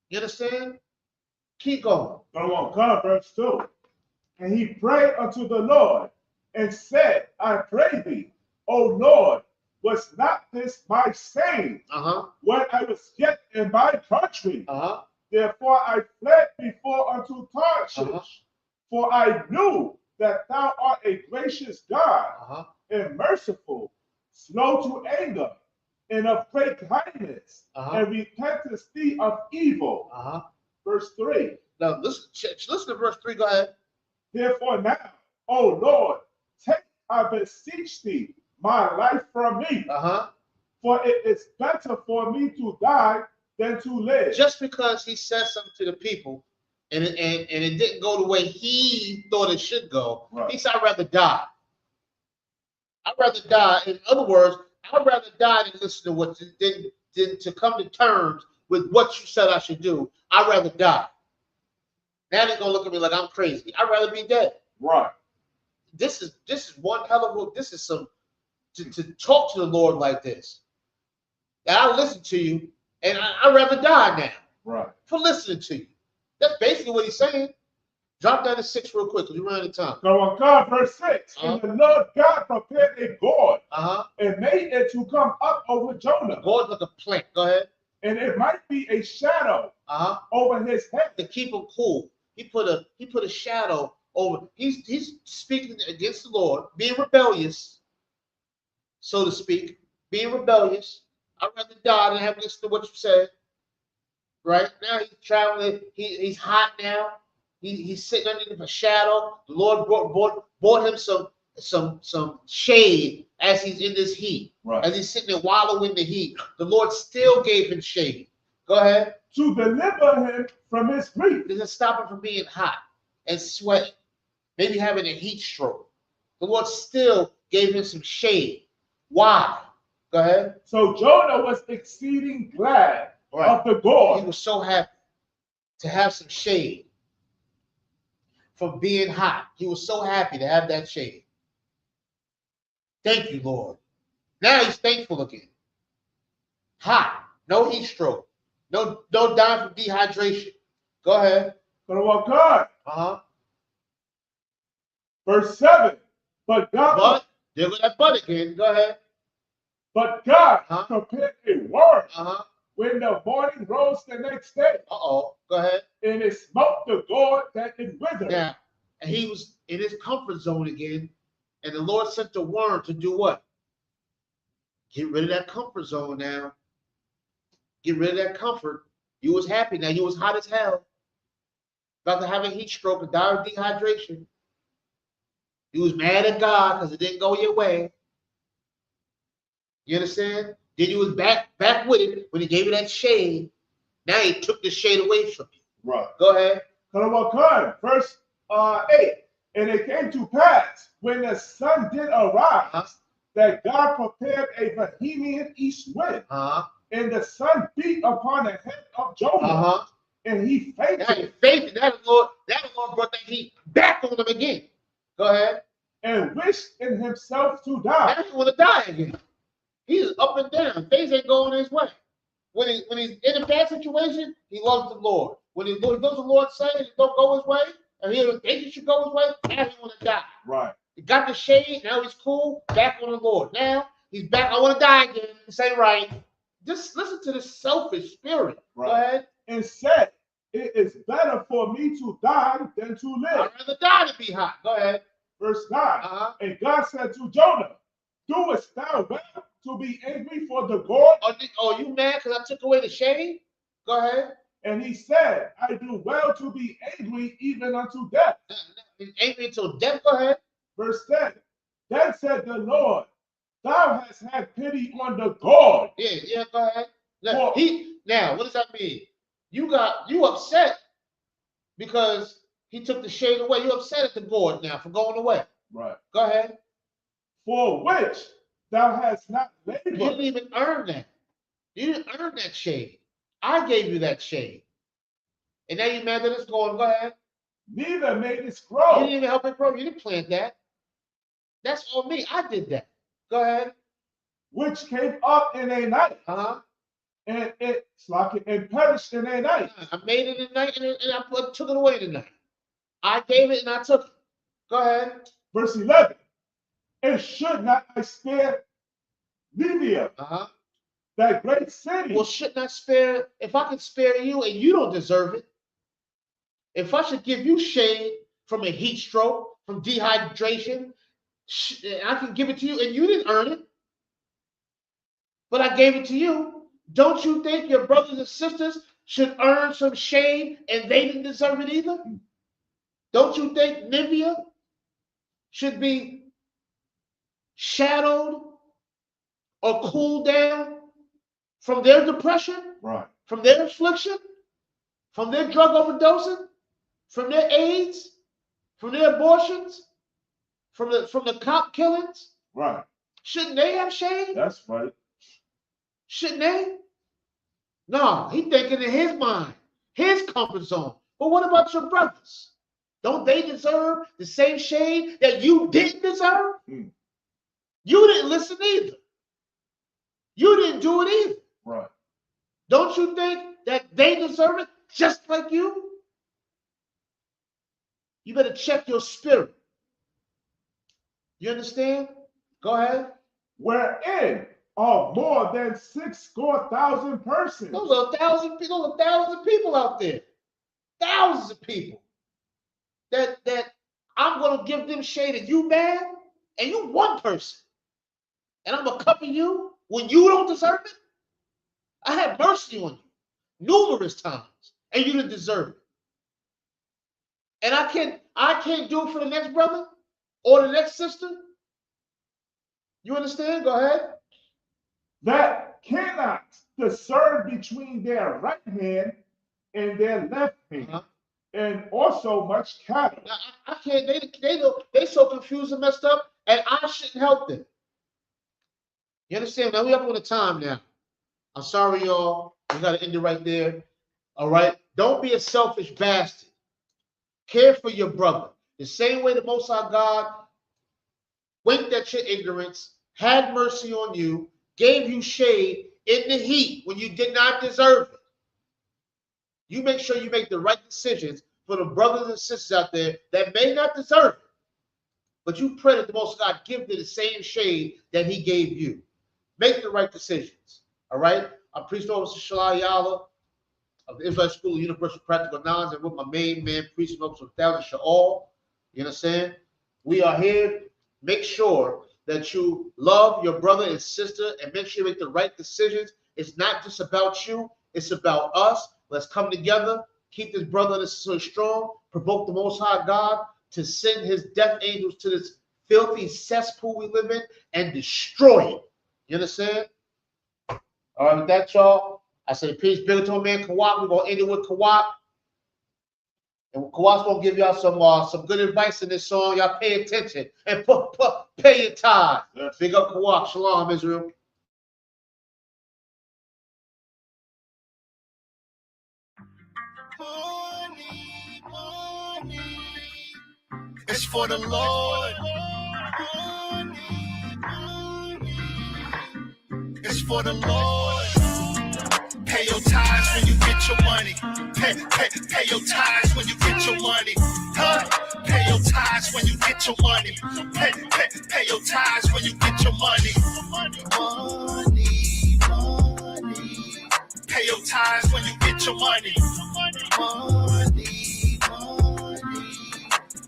You understand? Keep going. Come on, God, verse 2. And he prayed unto the Lord and said, I pray thee, O Lord, was not this my saying when I was yet in my country? Therefore I fled before unto Tarshish, for I knew that thou art a gracious God and merciful, slow to anger, and of great kindness, and repentest thee of evil. Verse 3. Now listen to verse 3. Go ahead. Therefore now, O Lord, take, I beseech thee, my life from me. For it is better for me to die than to live. Just because he said something to the people and it didn't go the way he thought it should go, he said, I'd rather die. I'd rather die. In other words, I'd rather die than listen to what than to come to terms with what you said I should do, I'd rather die. Now they're gonna look at me like I'm crazy. I'd rather be dead. Right. This is one hell of a, this is some, to talk to the Lord like this. That I listen to you, and I'd rather die now. Right. For listening to you. That's basically what he's saying. Drop down to 6 real quick, because we're running out of time. So on God, verse 6, and the Lord God prepared a gourd and made it to come up over Jonah. Gourd's like a plank. Go ahead. And it might be a shadow over his head. To keep him cool. He put a shadow over. He's speaking against the Lord, being rebellious, so to speak. Being rebellious. I'd rather die than have to listen to what you said. Right? Now he's traveling, he's hot now. He's sitting underneath a shadow. The Lord brought him some shade as he's in this heat. Right. As he's sitting there wallowing in the heat. The Lord still gave him shade. Go ahead. To deliver him from his grief. Does it stop him from being hot and sweating? Maybe having a heat stroke. The Lord still gave him some shade. Why? Go ahead. So Jonah was exceeding glad of the gourd. He was so happy to have some shade from being hot. He was so happy to have that shade. Thank you, Lord. Now he's thankful again. Hot. No heat stroke. No dying from dehydration. Go ahead. But God. Verse 7. But God. But, there goes that but again. Go ahead. But God prepared a word when the morning rose the next day. Go ahead. And it smote the gourd that it withered. Now, and he was in his comfort zone again. And the Lord sent the worm to do what? Get rid of that comfort zone now. Get rid of that comfort. You was happy now. You was hot as hell. About to have a heat stroke and die of dehydration. You was mad at God because it didn't go your way. You understand? Then you was back with it when he gave you that shade. Now he took the shade away from you. Right. Go ahead. Verse 8. And it came to pass when the sun did arise that God prepared a vehement east wind. And the sun beat upon the head of Jonah. And he fainted. Now he fainted. That Lord brought that heat back on him again. Go ahead. And wished in himself to die. Now he want to die again. He's up and down. Things ain't going his way. When he's in a bad situation, he loves the Lord. When he does the Lord say it don't go his way, and he doesn't think it should go his way, now he want to die. Right. He got the shade, now he's cool, back on the Lord. Now he's back, I want to die again. This ain't right. Just listen to this selfish spirit. Right. Go ahead. And said, it is better for me to die than to live. I'd rather die than be hot. Go ahead. Verse 9. And God said to Jonah, doest thou well to be angry for the gourd? Oh, you mad because I took away the shade? Go ahead. And he said, I do well to be angry even unto death. Angry until death? Go ahead. Verse 10. Then said the Lord, thou hast had pity on the gourd. Yeah, go ahead. Now, what does that mean? You upset because he took the shade away. You upset at the gourd now for going away. Right. Go ahead. For which thou hast not labored. You didn't even earn that. You didn't earn that shade. I gave you that shade. And now you're mad that it's going. Go ahead. Neither made it grow. You didn't even help it grow. You didn't plant that. That's on me. I did that. Go ahead. Which came up in a night. And it's like it perished in a night. I made it in the night and I took it away in the night. I gave it and I took it. Go ahead. Verse 11. And should not I spare Libya, that great city? Well, should not spare, if I could spare you and you don't deserve it, if I should give you shade from a heat stroke, from dehydration, I can give it to you and you didn't earn it, but I gave it to you. Don't you think your brothers and sisters should earn some shade and they didn't deserve it either? Don't you think Libya should be shadowed or cooled down from their depression, right, from their affliction, from their drug overdosing, from their AIDS, from their abortions, from the cop killings? Right. Shouldn't they have shade? That's right. Shouldn't they? No, he thinking in his mind, his comfort zone. But what about your brothers? Don't they deserve the same shade that you didn't deserve? You didn't listen either. You didn't do it either. Right. Don't you think that they deserve it just like you? You better check your spirit. You understand? Go ahead. Wherein are more than 6,000 persons. Those are 1,000 people. Those are thousands of people out there. Thousands of people. That I'm gonna give them shade and you mad, and you one person. And I'm gonna cover you when you don't deserve it. I had mercy on you numerous times, and you didn't deserve it. And I can't do it for the next brother or the next sister. You understand? Go ahead. That cannot discern between their right hand and their left hand, and also much cattle. Now, I can't. They so confused and messed up, and I shouldn't help them. You understand? Now we up on the time now. I'm sorry, y'all. We gotta end it right there. All right. Don't be a selfish bastard. Care for your brother. The same way the Most High God winked at your ignorance, had mercy on you, gave you shade in the heat when you did not deserve it. You make sure you make the right decisions for the brothers and sisters out there that may not deserve it. But you pray that the Most High God give them the same shade that he gave you. Make the right decisions. All right? I'm Priest Officer Shalai Yala of the Israelite School of Universal Practical Knowledge, and with my main man, Priest Officer Thousand Sha'al. You understand? We are here. Make sure that you love your brother and sister and make sure you make the right decisions. It's not just about you, it's about us. Let's come together, keep this brother and sister strong, provoke the Most High God to send his death angels to this filthy cesspool we live in and destroy it. You understand? All right, with that, y'all, I say peace, bigger to my man Kawak. We're going to end it with Kawak. And Kawak's going to give y'all some good advice in this song. Y'all pay attention and pay your time. Yes. Big up Kawak. Shalom, Israel. Money. It's for the Lord. Money. It's for the Lord. Pay your tithes when you get your money. Pay your tithes when you get your money. Huh? Pay your tithes when you get your money. Pay your tithes when you get your money. Money. Pay your tithes when you get your money. Money.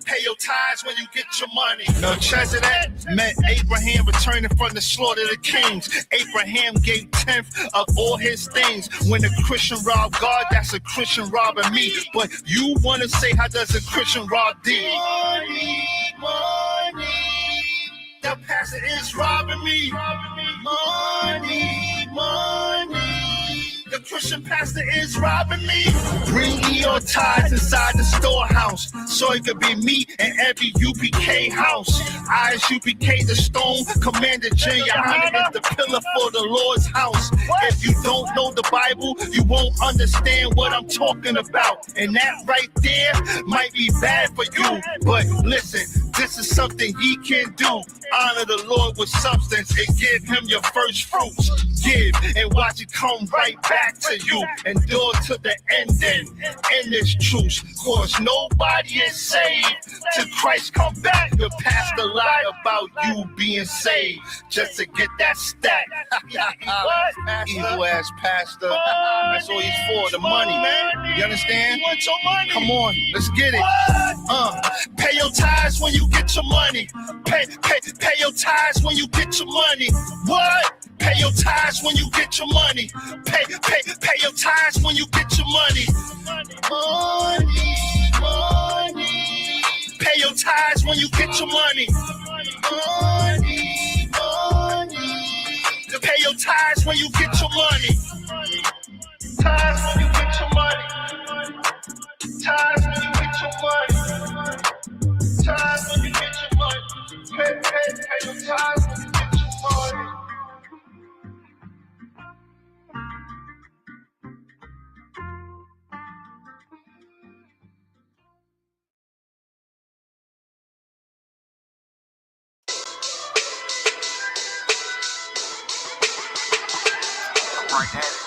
Pay your tithes when you get your money. Melchizedek met Abraham returning from the slaughter of the kings. Abraham gave 10th of all his things. When a Christian rob God, that's a Christian robbing me. But you want to say, how does a Christian rob thee? Money. The pastor is robbing me. Money. The Christian pastor is robbing me. Bring me your tithes inside the storehouse, so it could be me and every UPK house. ISUPK, the stone commander general, is the pillar for the Lord's house. If you don't know the Bible, you won't understand what I'm talking about. And that right there might be bad for you. But listen, this is something ye can do. Honor the Lord with substance and give him your first fruits. Give and watch it come right back to you. Endure to the ending in this truth. Cause nobody is saved till Christ come back. The pastor lie about you being saved just to get that stack. Evil ass pastor. That's all he's for, the money, man. You understand? Come on, let's get it. Pay your tithes when you get your money. Pay your tithes when you get your money. What? Pay your tithes when you get your money. Pay your tithes when you get your money. Money. Pay your tithes when you get your money. Money. Pay your tithes when you get your money. Tithes when you get your money. Tithes when you get your money. Tithes when you get your money. Pay your tithes when you get your money. right at it.